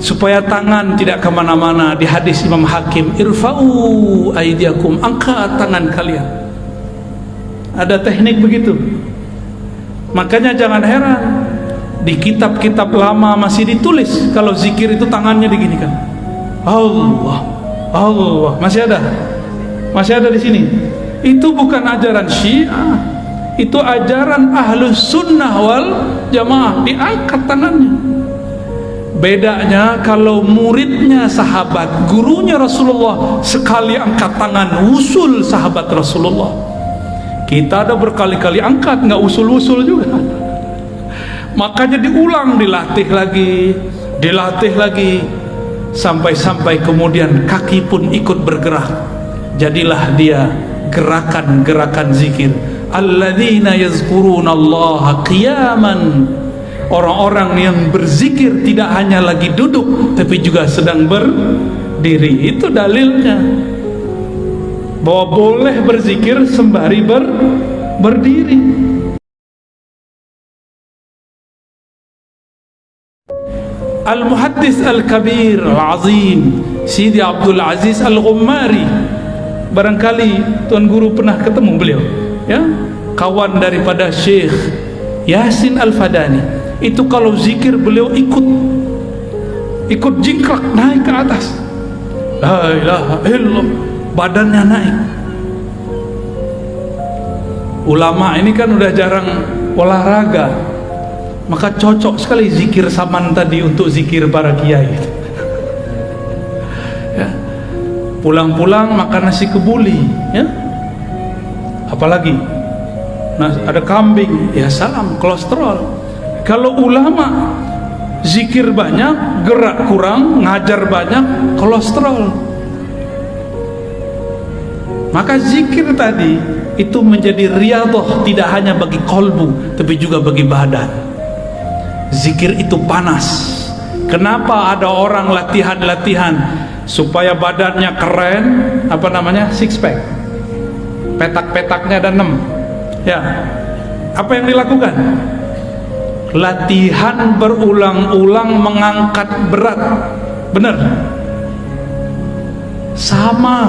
S1: supaya tangan tidak kemana-mana. Di hadis Imam Hakim, irfa'u aidiakum, angkat tangan kalian. Ada teknik begitu. Makanya jangan heran, di kitab-kitab lama masih ditulis kalau zikir itu tangannya diginikan. Allah, Allah, masih ada di sini. Itu bukan ajaran Syiah, itu ajaran Ahlus Sunnah wal Jamaah, diangkat tangannya. Bedanya kalau muridnya sahabat, gurunya Rasulullah, sekali angkat tangan usul sahabat Rasulullah. Kita ada berkali-kali angkat, nggak usul-usul juga. Makanya diulang, dilatih lagi, sampai-sampai kemudian kaki pun ikut bergerak. Jadilah dia gerakan-gerakan zikir. alladzina yazkurunallaha qiyaman, orang-orang yang berzikir tidak hanya lagi duduk tapi juga sedang berdiri. Itu dalilnya bahwa boleh berzikir sembari berdiri. Al-Muhaddis Al-Kabir Al-Azim Sidi Abdul Aziz Al-Ghummari, barangkali Tuan Guru pernah ketemu beliau, ya, kawan daripada Syekh Yasin Al-Fadani. Itu kalau zikir beliau ikut jingkrak naik ke atas, la ilaha illallah, badannya naik. Ulama ini kan udah jarang olahraga, maka cocok sekali zikir saman tadi untuk zikir para kiai. Ya. Pulang-pulang makan nasi kebuli, ya. Apalagi ada kambing, ya salam, kolesterol. Kalau ulama zikir banyak, gerak kurang, ngajar banyak, kolesterol. Maka zikir tadi itu menjadi riyadhah, tidak hanya bagi kolbu tapi juga bagi badan. Zikir itu panas. Kenapa ada orang latihan supaya badannya keren, apa namanya, six pack, petak-petaknya ada 6, ya. Apa yang dilakukan? Latihan berulang-ulang mengangkat berat. Benar? Sama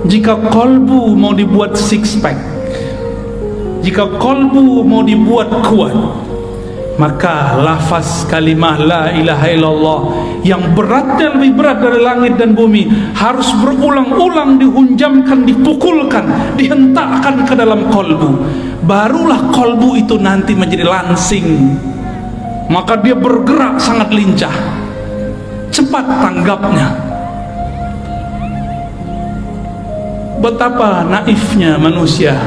S1: jika kolbu mau dibuat six pack, jika kolbu mau dibuat kuat, maka lafaz kalimah la ilaha illallah yang beratnya lebih berat dari langit dan bumi harus berulang-ulang dihunjamkan, dipukulkan, dihentakkan ke dalam kolbu. Barulah kolbu itu nanti menjadi langsing, maka dia bergerak sangat lincah, cepat tanggapnya. Betapa naifnya manusia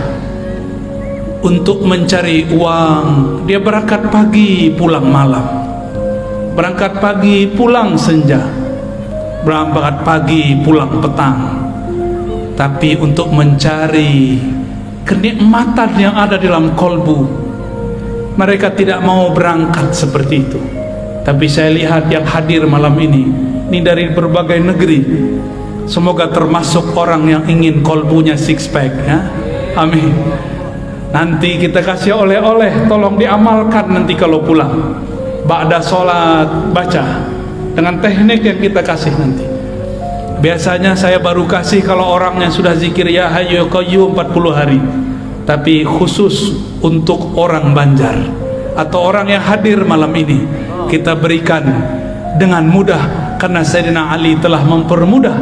S1: untuk mencari uang. Dia berangkat pagi pulang malam, berangkat pagi pulang senja, berangkat pagi pulang petang. Tapi untuk mencari kenikmatan yang ada di dalam kolbu, mereka tidak mau berangkat seperti itu. Tapi saya lihat yang hadir malam ini dari berbagai negeri. Semoga termasuk orang yang ingin kolbunya six pack, ya. Amin. Nanti kita kasih oleh-oleh, tolong diamalkan nanti kalau pulang. Ba'da sholat baca dengan teknik yang kita kasih nanti. Biasanya saya baru kasih kalau orang yang sudah zikir ya hayyu ya qayyum 40 hari. Tapi khusus untuk orang Banjar atau orang yang hadir malam ini, kita berikan dengan mudah, karena Sayyidina Ali telah mempermudah.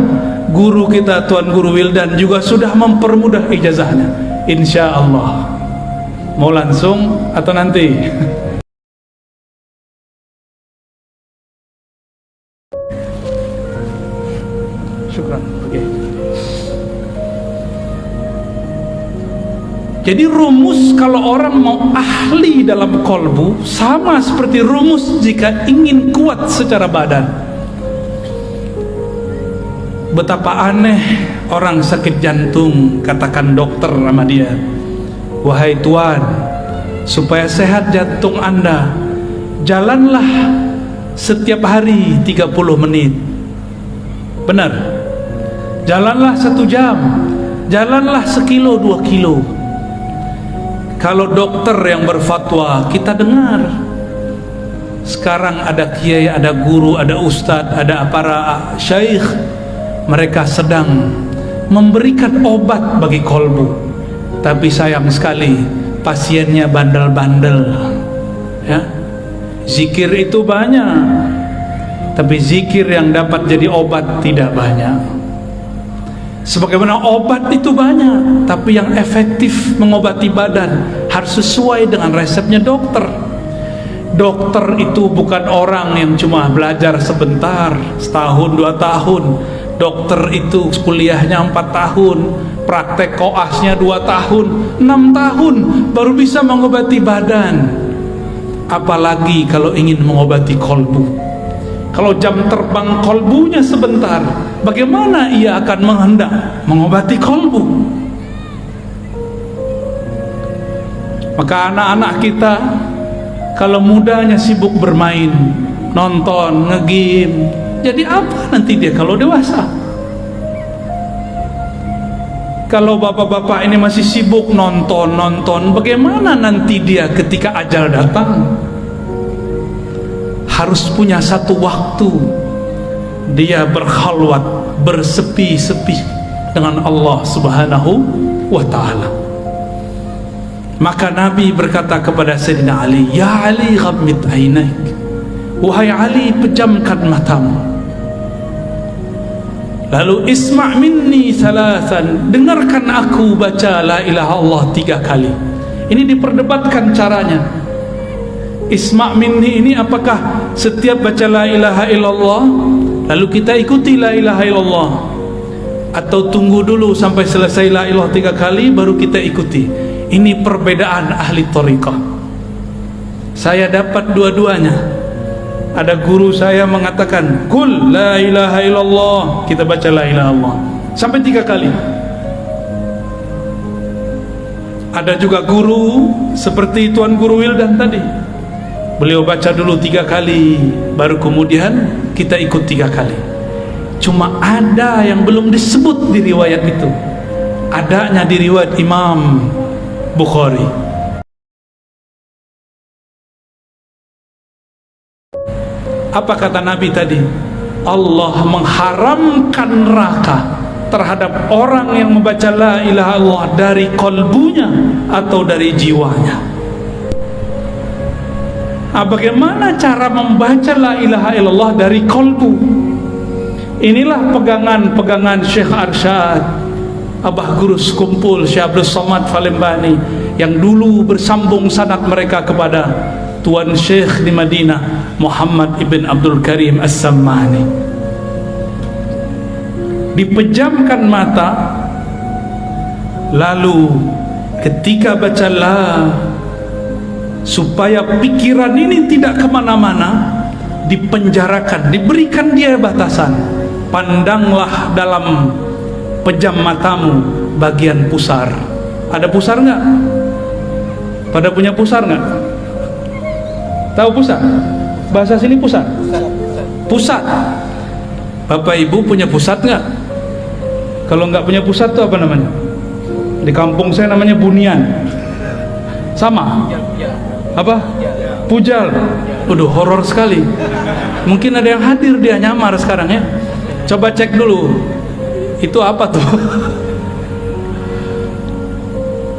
S1: Guru kita Tuan Guru Wildan juga sudah mempermudah ijazahnya. Insya Allah. Mau langsung atau nanti? Syukran. Oke. Jadi rumus kalau orang mau ahli dalam kolbu sama seperti rumus jika ingin kuat secara badan. Betapa aneh orang sakit jantung, katakan dokter sama dia, wahai tuan, supaya sehat jantung anda, jalanlah setiap hari 30 menit. Benar? Jalanlah 1 jam, jalanlah 1 kilo 2 kilo. Kalau dokter yang berfatwa kita dengar. Sekarang ada kiai, ada guru, ada ustadz, ada para syaikh, mereka sedang memberikan obat bagi kolbu. Tapi sayang sekali pasiennya bandel-bandel, ya. Zikir itu banyak, tapi zikir yang dapat jadi obat tidak banyak. Sebagaimana obat itu banyak, tapi yang efektif mengobati badan harus sesuai dengan resepnya dokter. Dokter itu bukan orang yang cuma belajar sebentar, setahun 2 tahun. Dokter itu kuliahnya 4 tahun, praktek koasnya 2 tahun, 6 tahun baru bisa mengobati badan. Apalagi kalau ingin mengobati kolbu. Kalau jam terbang kolbunya sebentar, bagaimana ia akan menghendak mengobati kolbu? Maka anak-anak kita kalau mudanya sibuk bermain, nonton, ngegame, jadi apa nanti dia kalau dewasa? Kalau bapak-bapak ini masih sibuk nonton, bagaimana nanti dia ketika ajal datang? Harus punya satu waktu dia berkhalwat, bersepi-sepi dengan Allah Subhanahu wa ta'ala. Maka Nabi berkata kepada Sayyidina Ali, "Ya Ali, ghammid ainaik." Wahai Ali, pejamkan matamu. Lalu isma' minni thalathan, dengarkan aku baca la ilaha Allah 3 kali. Ini diperdebatkan caranya. Isma' minni ini apakah setiap baca la ilaha illallah lalu kita ikuti la ilaha illallah, atau tunggu dulu sampai selesai la ilaha 3 kali baru kita ikuti? Ini perbedaan ahli thariqah. Saya dapat dua-duanya. Ada guru saya mengatakan, "Qul la ilaha illallah," kita baca la ilaha illallah sampai 3 kali. Ada juga guru seperti Tuan Guru Wildan tadi, beliau baca dulu 3 kali baru kemudian kita ikut 3 kali. Cuma ada yang belum disebut di riwayat itu, adanya di riwayat Imam Bukhari. Apa kata Nabi tadi? Allah mengharamkan neraka terhadap orang yang membaca la ilaha illallah dari kolbunya atau dari jiwanya. Bagaimana cara membaca la ilaha illallah dari kolbu? Inilah pegangan Syekh Arsyad, Abah Guru Sekumpul Syekh Abdul Somad Falembani, yang dulu bersambung sanad mereka kepada Tuan Syekh di Madinah, Muhammad ibn Abdul Karim As-Sammani. Dipejamkan mata, lalu ketika baca la, supaya pikiran ini tidak kemana-mana, dipenjarakan, diberikan dia batasan. Pandanglah dalam pejam matamu bagian pusar. Ada pusar nggak? Pada punya pusar nggak? Tahu pusat? Bahasa sini pusat. Pusat. Bapak Ibu punya pusat nggak? Kalau nggak punya pusat itu apa namanya? Di kampung saya namanya bunian. Sama? Apa? Pujal. Waduh, horor sekali. Mungkin ada yang hadir, dia nyamar sekarang ya. Coba cek dulu. Itu apa tuh?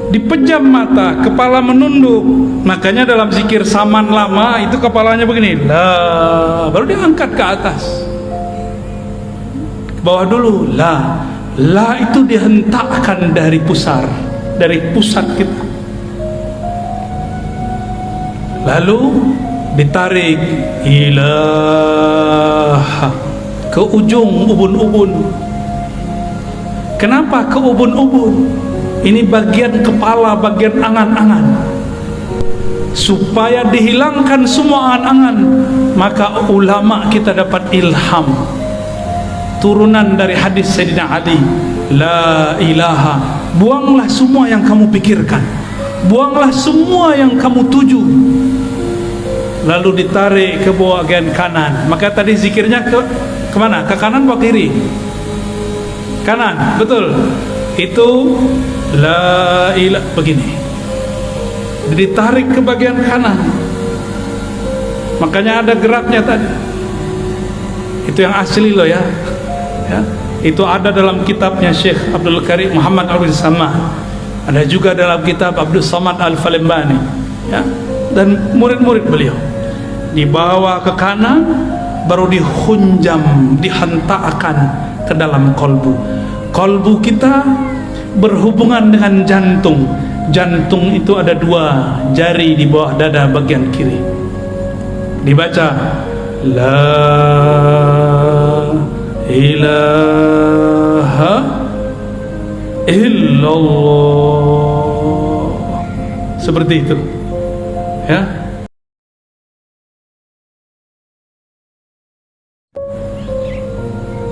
S1: Dipejam mata, kepala menunduk. Makanya dalam zikir saman lama itu kepalanya begini, la, baru diangkat ke atas, ke bawah dulu, la. La itu dihentakkan dari pusar, dari pusat kita, lalu ditarik ilaha ke ujung ubun-ubun. Kenapa ke ubun-ubun? Ini bagian kepala, bagian angan-angan, supaya dihilangkan semua angan-angan. Maka ulama kita dapat ilham turunan dari hadis Sayyidina Ali, la ilaha, buanglah semua yang kamu pikirkan, buanglah semua yang kamu tuju, lalu ditarik ke bawah bagian kanan. Maka tadi zikirnya kemana? Ke kanan atau kiri? Kanan, betul. Itu la ilaha, begini, ditarik ke bagian kanan. Makanya ada geraknya tadi. Itu yang asli loh ya. Itu ada dalam kitabnya Syekh Abdul Karim Muhammad Abdul Samad. Ada juga dalam kitab Abdul Samad Al-Falembani ya. Dan murid-murid beliau. Dibawa ke kanan, baru dihunjam, dihentakkan ke dalam kolbu. Kolbu kita berhubungan dengan jantung. Jantung itu ada 2 jari di bawah dada bagian kiri. Dibaca la ilaha illallah, seperti itu ya.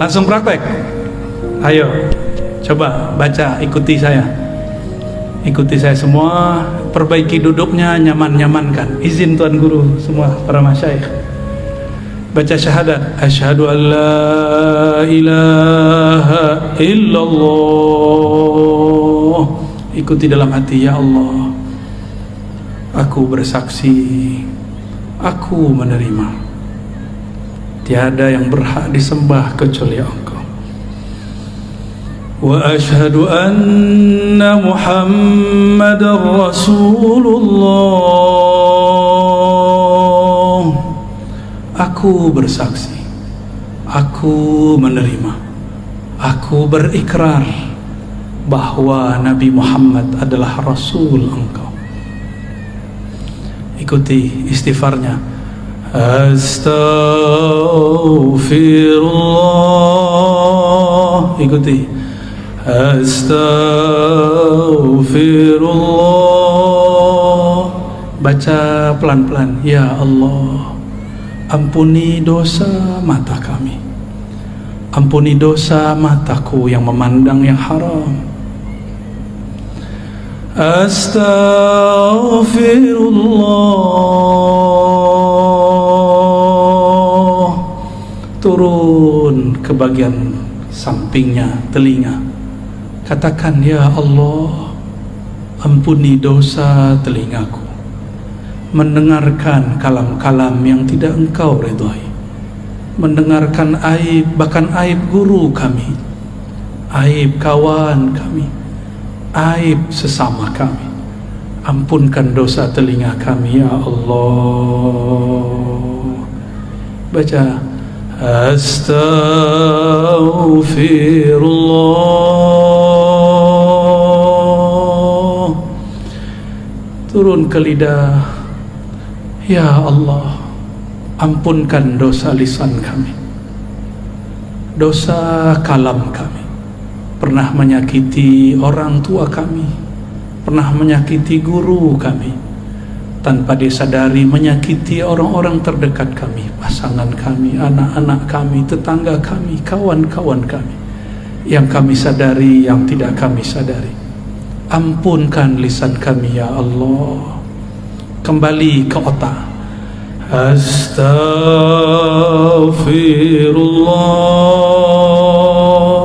S1: Langsung praktek. Ayo coba baca, ikuti saya. Ikuti saya semua, perbaiki duduknya, nyaman-nyamankan. Izin Tuan Guru semua para masyayikh. Baca syahadat, asyhadu an la ilaha illallah. Ikuti dalam hati, ya Allah, aku bersaksi, aku menerima, tiada yang berhak disembah kecuali Engkau. Wa asyhadu anna Muhammadar Rasulullah. Aku bersaksi, aku menerima, aku berikrar bahwa Nabi Muhammad adalah Rasul Engkau. Ikuti istighfarnya. Astaghfirullah. Ikuti. Astaghfirullah. Baca pelan-pelan. Ya Allah, ampuni dosa mata kami, ampuni dosa mataku yang memandang yang haram. Astaghfirullah. Turun ke bagian sampingnya telinga. Katakan, ya Allah, ampuni dosa telingaku, mendengarkan kalam-kalam yang tidak Engkau ridhai, mendengarkan aib, bahkan aib guru kami, aib kawan kami, aib sesama kami. Ampunkan dosa telinga kami, ya Allah. Baca. Astaghfirullah. Turun ke lidah. Ya Allah, ampunkan dosa lisan kami, dosa kalam kami. Pernah menyakiti orang tua kami, pernah menyakiti guru kami, tanpa disadari menyakiti orang-orang terdekat kami, pasangan kami, anak-anak kami, tetangga kami, kawan-kawan kami, yang kami sadari, yang tidak kami sadari. Ampunkan lisan kami, ya Allah. Kembali ke otak. Astaghfirullah.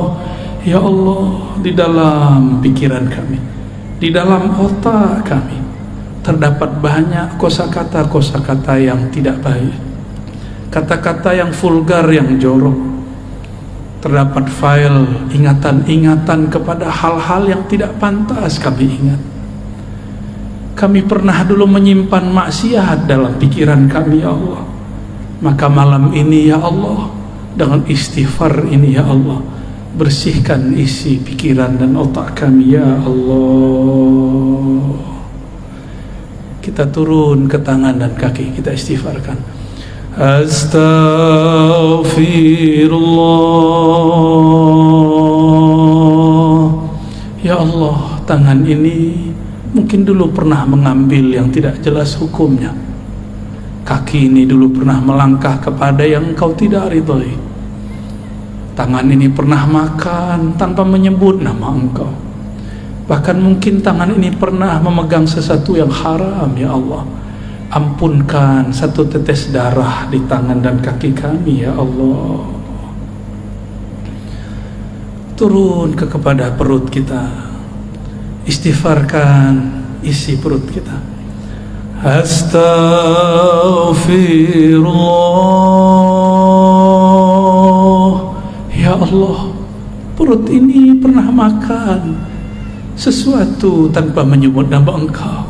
S1: Ya Allah, di dalam pikiran kami, di dalam otak kami, terdapat banyak kosakata-kosakata yang tidak baik, kata-kata yang vulgar, yang jorok. Terdapat file ingatan-ingatan kepada hal-hal yang tidak pantas kami ingat. Kami pernah dulu menyimpan maksiat dalam pikiran kami, ya Allah. Maka malam ini, ya Allah, dengan istighfar ini, ya Allah, bersihkan isi pikiran dan otak kami, ya Allah. Kita turun ke tangan dan kaki, kita istighfarkan. Astaghfirullah. Ya Allah, tangan ini mungkin dulu pernah mengambil yang tidak jelas hukumnya. Kaki ini dulu pernah melangkah kepada yang Engkau tidak ridhoi. Tangan ini pernah makan tanpa menyebut nama Engkau. Bahkan mungkin tangan ini pernah memegang sesuatu yang haram, ya Allah. Ampunkan satu tetes darah di tangan dan kaki kami, ya Allah. Turun kepada perut kita, istighfarkan isi perut kita. Astaghfirullah. Ya Allah, perut ini pernah makan sesuatu tanpa menyebut nama Engkau.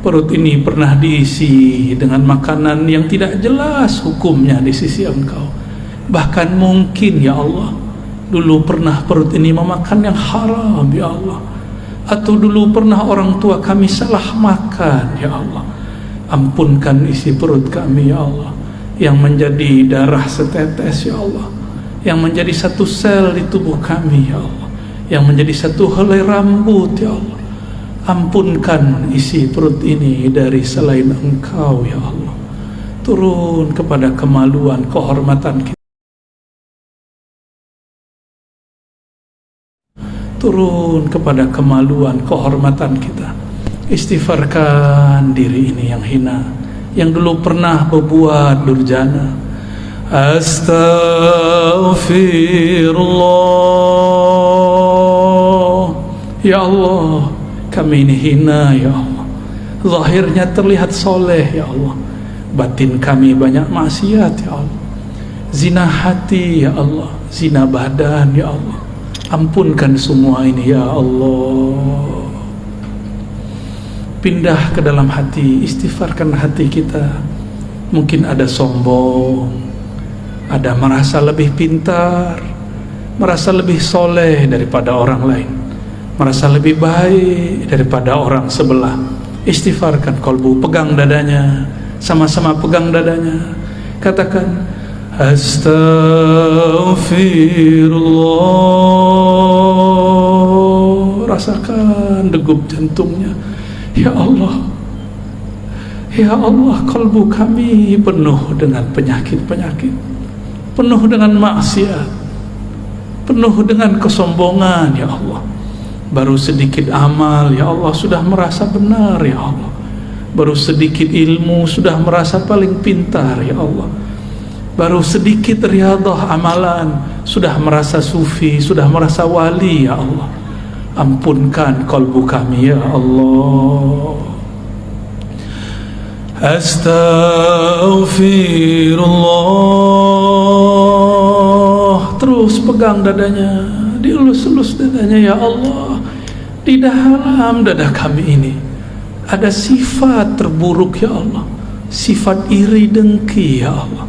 S1: Perut ini pernah diisi dengan makanan yang tidak jelas hukumnya di sisi Engkau. Bahkan mungkin, ya Allah, dulu pernah perut ini memakan yang haram, ya Allah. Atau dulu pernah orang tua kami salah makan, ya Allah. Ampunkan isi perut kami, ya Allah, yang menjadi darah setetes, ya Allah, yang menjadi satu sel di tubuh kami, ya Allah, yang menjadi satu helai rambut, ya Allah. Ampunkan isi perut ini dari selain Engkau, ya Allah. Turun kepada kemaluan, kehormatan kita. turun kepada kemaluan, kehormatan kita. Istighfarkan diri ini yang hina, yang dulu pernah berbuat durjana. Astaghfirullah. Ya Allah, kami ini hina ya Allah. Zahirnya terlihat soleh ya Allah, batin kami banyak maksiat ya Allah. Zina hati ya Allah, zina badan ya Allah. Ampunkan semua ini ya Allah. Pindah ke dalam hati, istighfarkan hati kita. Mungkin ada sombong, ada merasa lebih pintar, merasa lebih soleh daripada orang lain, merasa lebih baik daripada orang sebelah. Istighfarkan kolbu, pegang dadanya, sama-sama pegang dadanya. Katakan Astaghfirullah. Rasakan degup jantungnya. Ya Allah, ya Allah, kalbu kami penuh dengan penyakit-penyakit, penuh dengan maksiat, penuh dengan kesombongan ya Allah. Baru sedikit amal ya Allah sudah merasa benar ya Allah. Baru sedikit ilmu sudah merasa paling pintar ya Allah. Baru sedikit riyadhah amalan sudah merasa sufi, sudah merasa wali ya Allah. Ampunkan kalbu kami ya Allah. Astaghfirullah. Terus pegang dadanya, dielus-elus dadanya ya Allah. Di dalam dada kami ini ada sifat terburuk ya Allah, sifat iri dengki ya Allah.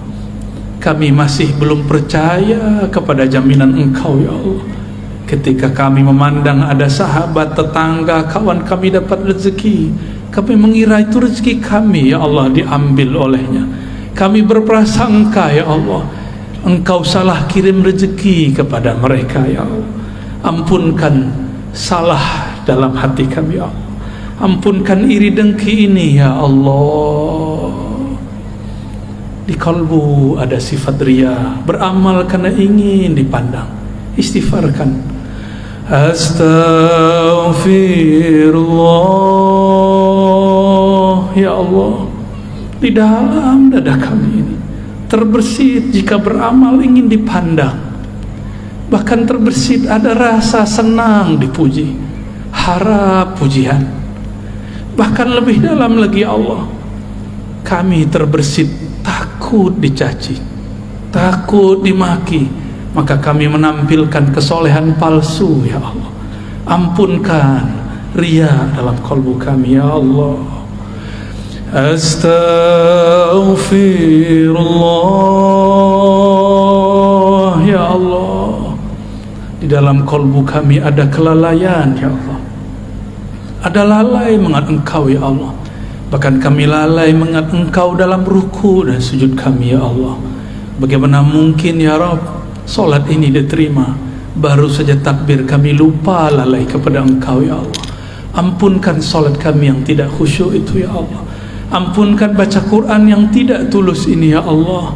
S1: Kami masih belum percaya kepada jaminan Engkau ya Allah. Ketika kami memandang ada sahabat, tetangga, kawan kami dapat rezeki, kami mengira itu rezeki kami ya Allah diambil olehnya. Kami berprasangka ya Allah Engkau salah kirim rezeki kepada mereka ya Allah. Ampunkan salah dalam hati kami ya Allah. Ampunkan iri dengki ini ya Allah. Di kalbu ada sifat riya, beramal karena ingin dipandang. Istighfarkan. Astaghfirullah. Ya Allah, di dalam dada kami ini terbersit jika beramal ingin dipandang. Bahkan terbersit ada rasa senang dipuji, harap pujian. Bahkan lebih dalam lagi ya Allah, kami terbersit takut dicaci, takut dimaki. Maka kami menampilkan kesolehan palsu ya Allah. Ampunkan riya dalam kalbu kami ya Allah. Astaghfirullah. Ya Allah, di dalam kalbu kami ada kelalaian ya Allah. Ada lalai mengingat Engkau ya Allah. Bahkan kami lalai mengingat Engkau dalam ruku dan sujud kami ya Allah. Bagaimana mungkin ya Rabb solat ini diterima, baru saja takbir kami lupa lalai kepada Engkau ya Allah. Ampunkan solat kami yang tidak khusyuk itu ya Allah. Ampunkan baca Quran yang tidak tulus ini ya Allah.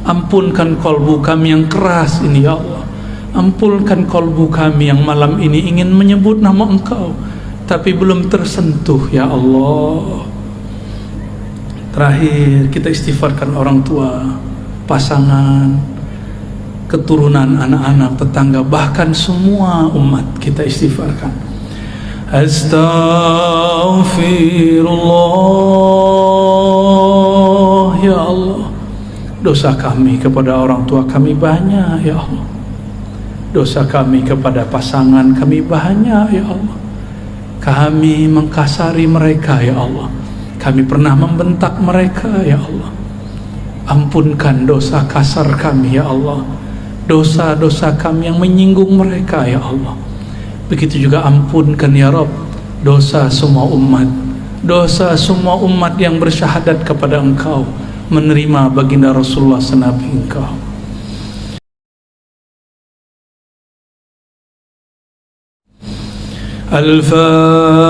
S1: Ampunkan kalbu kami yang keras ini ya Allah. Ampunkan kalbu kami yang malam ini ingin menyebut nama Engkau tapi belum tersentuh ya Allah. Terakhir kita istighfarkan orang tua, pasangan, keturunan, anak-anak, tetangga, bahkan semua umat kita istighfarkan. Astaghfirullah. Ya Allah, dosa kami kepada orang tua kami banyak ya Allah. Dosa kami kepada pasangan kami banyak ya Allah. Kami mengkasari mereka ya Allah. Kami pernah membentak mereka ya Allah. Ampunkan dosa kasar kami ya Allah. Dosa-dosa kami yang menyinggung mereka ya Allah. Begitu juga ampunkan ya Rabb dosa semua umat, dosa semua umat yang bersyahadat kepada Engkau, menerima baginda Rasulullah senabi Engkau.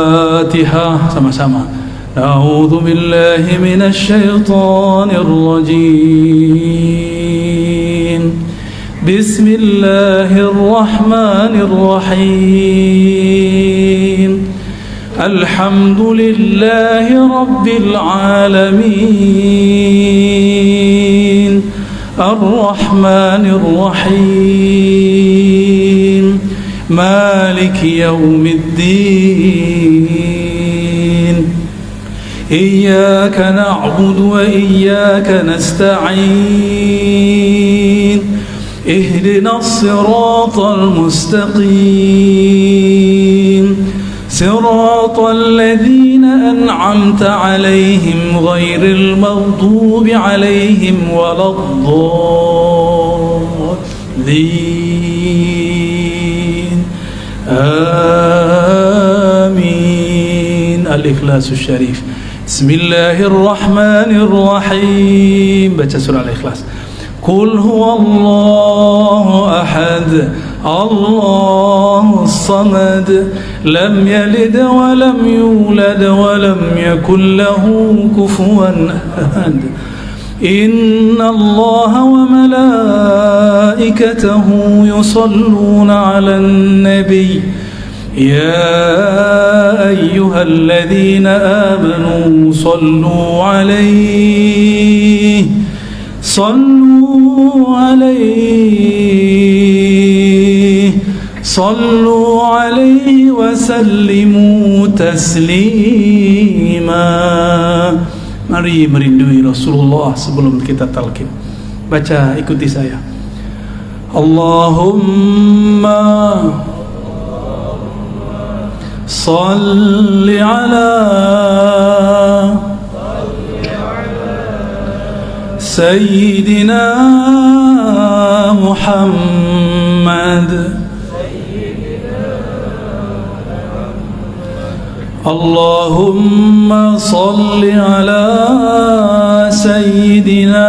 S1: Al-Fatihah sama-sama. A'udzu billahi minasy syaithanir rajim. Bismillahirrahmanirrahim. Alhamdulillahi Rabbil Alamin. Ar-Rahmanir Rahim. Maliki Yawmiddin. Iyyaka na'budu wa iyyaka nasta'in. Ihdinas siratal mustaqim. صراط الذين أنعمت عليهم غير المغضوب عليهم ولا الضالين آمين. الإخلاص الشريف. بسم الله الرحمن الرحيم. baca surah Al-Ikhlas. قل هو الله أحد الله الصمد لم يلد ولم يولد ولم يكن له كفوا أحد إن الله وملائكته يصلون على النبي يا أيها الذين آمنوا صلوا عليه صلوا عليه وسلموا تسليما. Mari merindui Rasulullah sebelum kita talqin. Baca, ikuti saya. Allahumma salli ala Sayyidina Muhammad. Allahumma salli ala Sayyidina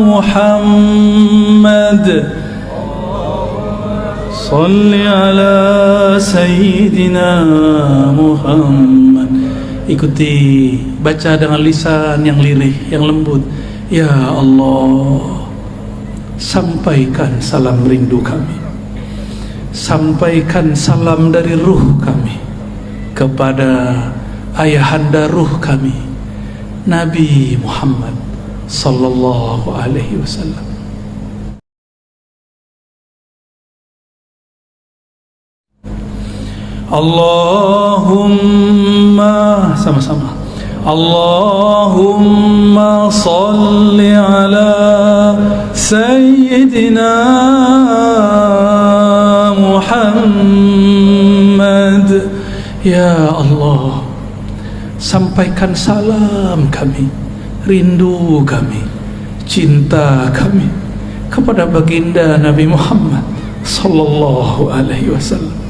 S1: Muhammad. Salli ala Sayyidina Muhammad. Ikuti, baca dengan lisan yang lirih, yang lembut. Ya Allah, sampaikan salam rindu kami, sampaikan salam dari ruh kami kepada ayahanda ruh kami, Nabi Muhammad sallallahu alaihi wasallam. Allahumma, sama-sama. Allahumma salli ala Sayyidina Muhammad. Ya Allah, sampaikan salam kami, rindu kami, cinta kami kepada baginda Nabi Muhammad sallallahu alaihi wasallam.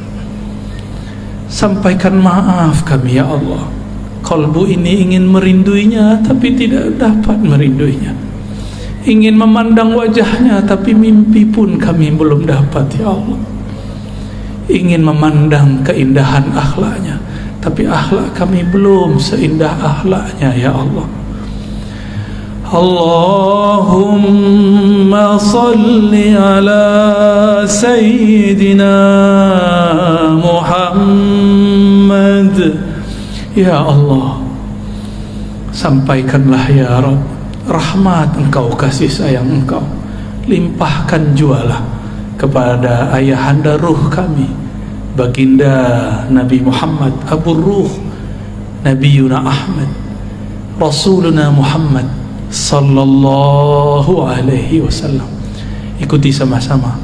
S1: Sampaikan maaf kami ya Allah, kalbu ini ingin merinduinya tapi tidak dapat merinduinya, ingin memandang wajahnya tapi mimpi pun kami belum dapat ya Allah, ingin memandang keindahan akhlaknya tapi akhlak kami belum seindah akhlaknya ya Allah. Allahumma salli ala Sayyidina Muhammad. Ya Allah, sampaikanlah ya Rabb rahmat Engkau, kasih sayang Engkau, limpahkan jualah kepada ayahanda ruh kami, baginda Nabi Muhammad, Abu Ruh, Nabiyuna Ahmad, Rasuluna Muhammad sallallahu alaihi wasallam. Ikuti sama-sama.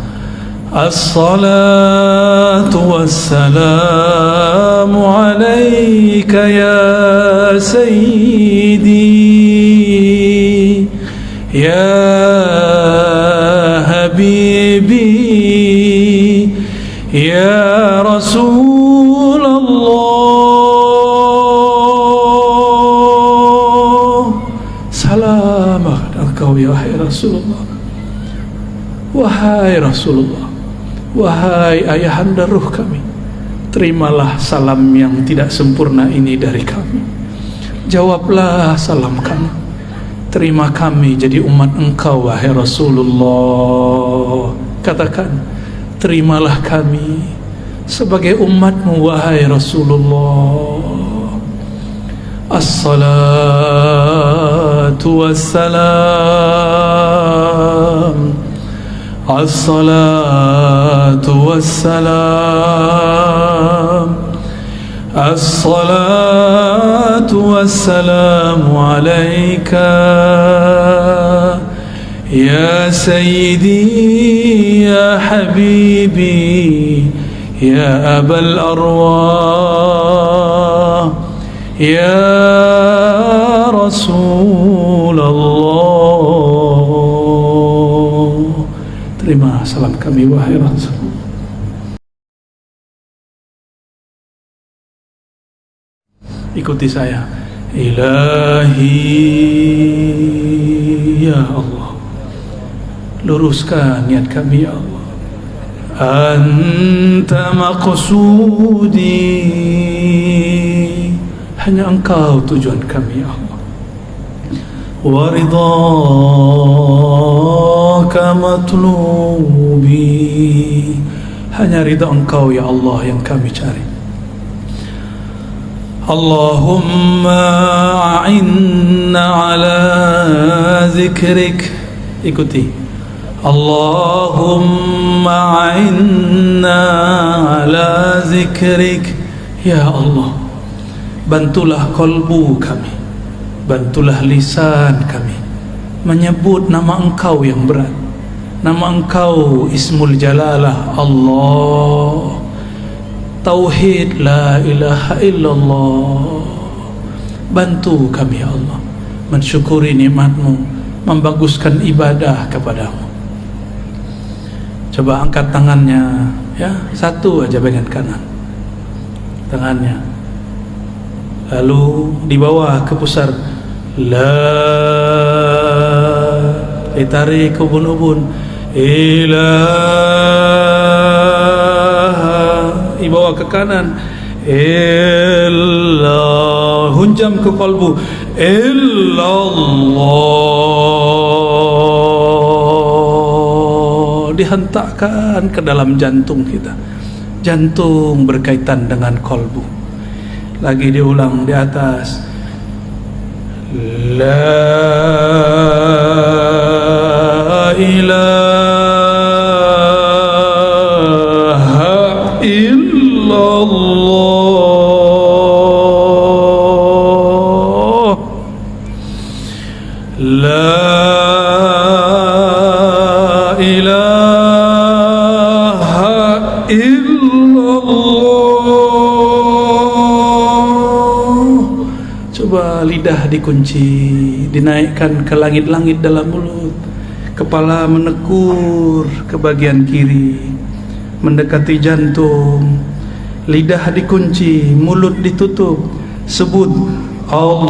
S1: As-salatu wassalamu alayka ya sayyidi ya habibi ya Rasulullah. Salamah engkau ya Rasulullah. Wahai Rasulullah, wahai ayahanda ruh kami, terimalah salam yang tidak sempurna ini dari kami. Jawablah salam kami. terima kami jadi umat Engkau wahai Rasulullah. Katakan, terimalah kami sebagai umatmu wahai Rasulullah. As-salatu was-salam, as-salatu was-salam, as-salatu was-salamu alayka ya sayyidi ya habibi ya abal arwah ya Rasulullah. Terima salam kami wahai Rasul. Ikuti saya. Ilahi ya Allah, luruskan niat kami ya Allah. Anta maqsudi, hanya Engkau tujuan kami ya Allah. Wa ridhaka matlubi, hanya ridha Engkau ya Allah yang kami cari. Allahumma a'inna ala zikrik. Ikuti. Allahumma a'inna ala zikrik. Ya Allah, bantulah kolbu kami, bantulah lisan kami menyebut nama Engkau yang berat, nama Engkau Ismul Jalalah Allah, Tauhid la ilaha illallah. Bantu kami ya Allah mensyukuri nikmat-Mu, membaguskan ibadah kepadamu. Coba angkat tangannya ya, satu aja bagian kanan tangannya, lalu di bawah ke pusar la, ditarik ke ubun-ubun ilah, dibawa ke kanan illallah, hunjam ke kalbu illallah, dihentakkan ke dalam jantung kita. Jantung berkaitan dengan kalbu. Lagi diulang di atas, la ilaha illallah, la ilaha illallah. Coba lidah dikunci, dinaikkan ke langit-langit dalam mulut, kepala menekur ke bagian kiri mendekati jantung, lidah dikunci, mulut ditutup. Sebut Allah,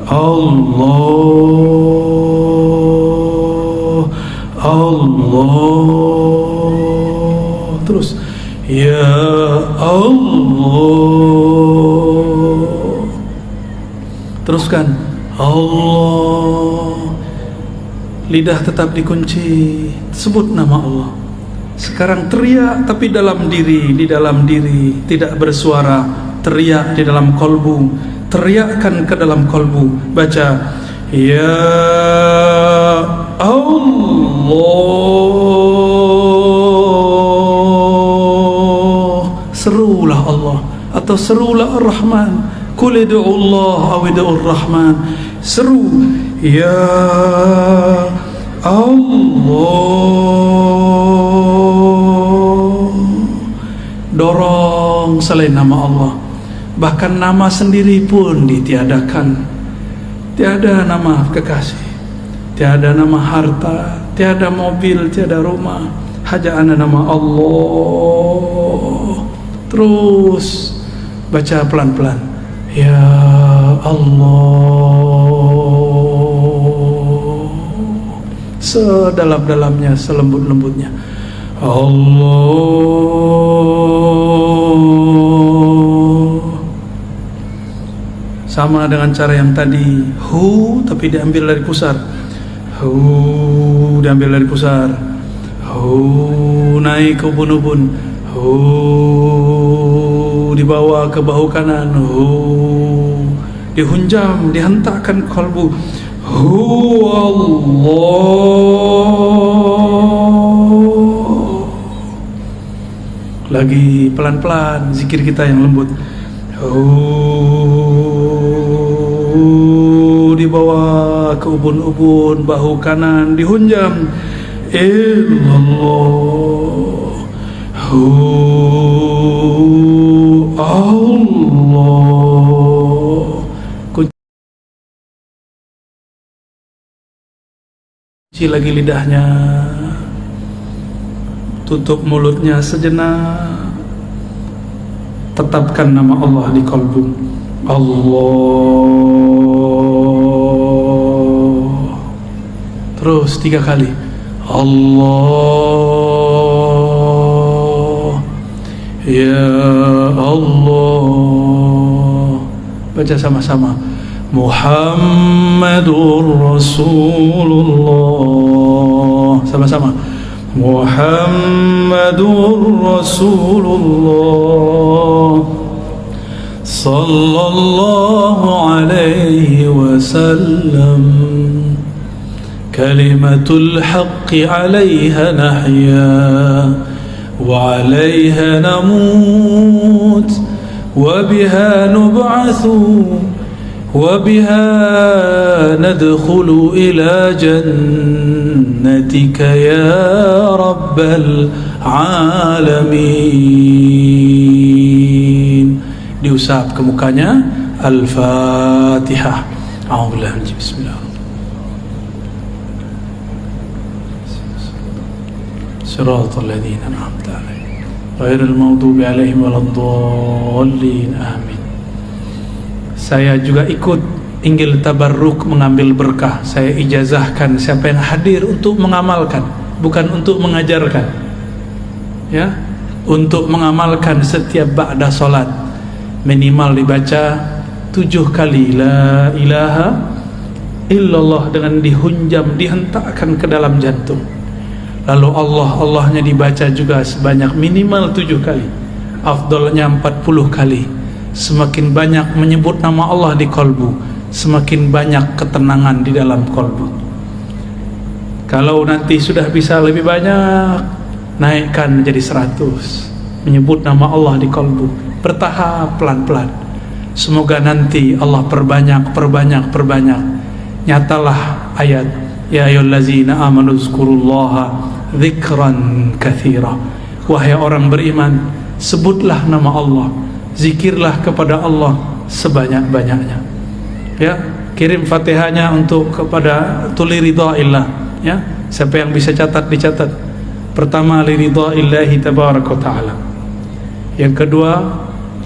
S1: Allah, Allah. Terus ya Allah. Teruskan Allah. Lidah tetap dikunci, sebut nama Allah. Sekarang teriak tapi dalam diri, di dalam diri, tidak bersuara. Teriak di dalam kolbu, teriakkan ke dalam kolbu. Baca ya Allah. Serulah Allah atau serulah Ar-Rahman. Qul ud'u Allah aw ud'u Ar-Rahman. Seru ya Allah. Dorong selain nama Allah. Bahkan nama sendiri pun ditiadakan. Tiada nama kekasih, tiada nama harta, tiada mobil, tiada rumah, hanya ada nama Allah. Terus baca pelan-pelan ya Allah, sedalam-dalamnya, selembut-lembutnya Allah. sama dengan cara yang tadi, hu tapi diambil dari pusar, hu diambil dari pusar, hu naik ke ubun-ubun, hu dibawa ke bahu kanan, hu dihunjam, dihentakkan kalbu, hu Allah. Lagi pelan-pelan zikir kita yang lembut, dibawa ke ubun-ubun, bahu kanan dihunjam, illallah, Allah. Kunci lagi lidahnya, tutup mulutnya sejenak, tetapkan nama Allah di kalbu. Allah. Terus 3 kali. Allah, ya Allah. Baca sama-sama. Muhammadur Rasulullah. Sama-sama. Muhammadur Rasulullah sallallahu alaihi wasallam, kalimatul haqqi 'alaiha nahya wa 'alaiha namut wa biha nub'atsu wa biha nadkhulu ila jannatika ya rabbal alamin. Diusap ke mukanya. Al-Fatihah. A'udzubillahi minasy bismillah. Shiratal ladzina an'amta 'alaihim ghairil maghdubi 'alaihim waladdallin. Amin. Saya juga ikut inggil tabarruk, mengambil berkah. Saya ijazahkan siapa yang hadir untuk mengamalkan, bukan untuk mengajarkan, ya, untuk mengamalkan. Setiap ba'da salat minimal dibaca 7 kali la ilaha illallah, dengan dihunjam, dihentakkan ke dalam jantung. Lalu Allahnya dibaca juga sebanyak minimal 7 kali, afdalnya 40 kali. Semakin banyak menyebut nama Allah di kalbu, semakin banyak ketenangan di dalam kalbu. Kalau nanti sudah bisa lebih banyak, naikkan menjadi 100. Menyebut nama Allah di kalbu, bertahap, pelan-pelan. Semoga nanti Allah perbanyak. Nyatalah ayat, ya ayyuhallazina amanu zkurullaha dzikran katsira. Wahai orang beriman, sebutlah nama Allah, zikirlah kepada Allah sebanyak-banyaknya. Ya, kirim Fatihahnya untuk kepada tuli ridhaillah, ya. Siapa yang bisa catat dicatat. Pertama li ridhaillahi tabaraka taala. Yang kedua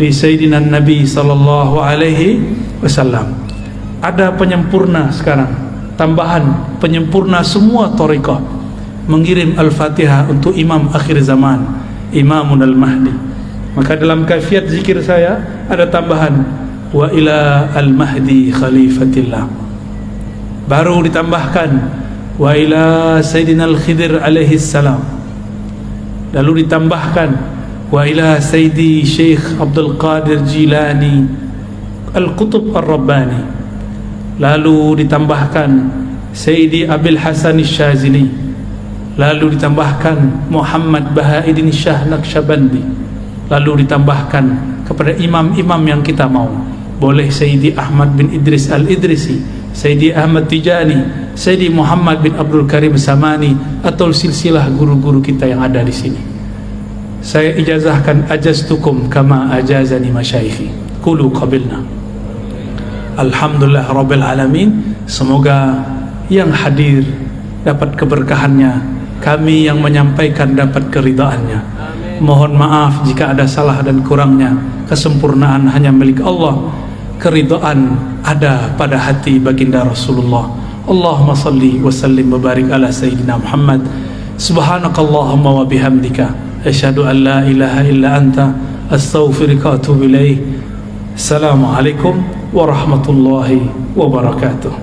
S1: li sayyidina Nabi sallallahu alaihi wasallam. Ada penyempurna sekarang, tambahan penyempurna semua thariqah, mengirim Al-Fatihah untuk imam akhir zaman, Imamun Al-Mahdi. Maka dalam kaifiat zikir saya ada tambahan wa ila al-mahdi khalifatillah. Baru ditambahkan wa ila sayyidina al-Khidir alaihi salam. Lalu ditambahkan wa ila sayyidi Syekh Abdul Qadir Jilani al-Qutub ar-Rabbani. Lalu ditambahkan Sayyidi Abil Hasan Syazili. Lalu ditambahkan Muhammad Bahaiddin Shah Naqsyabandi. Lalu ditambahkan kepada imam-imam yang kita mau. Boleh Sayyidi Ahmad bin Idris Al-Idrisi, Sayyidi Ahmad Tijani, Sayyidi Muhammad bin Abdul Karim Samani, atau silsilah guru-guru kita yang ada di sini. Saya ijazahkan ajaztukum kama ajazani masyayikhi. Qulu qabilna. Alhamdulillah Rabbil Alamin. Semoga yang hadir dapat keberkahannya, kami yang menyampaikan dapat keridhaannya. Mohon maaf jika ada salah dan kurangnya. Kesempurnaan hanya milik Allah, keridhaan ada pada hati baginda Rasulullah. Allahumma salli wa sallim wa barik ala sayyidina Muhammad. Subhanakallahumma wa bihamdika asyhadu an la ilaha illa anta astaghfiruka wa atubu ilaik. Assalamualaikum warahmatullahi wabarakatuh.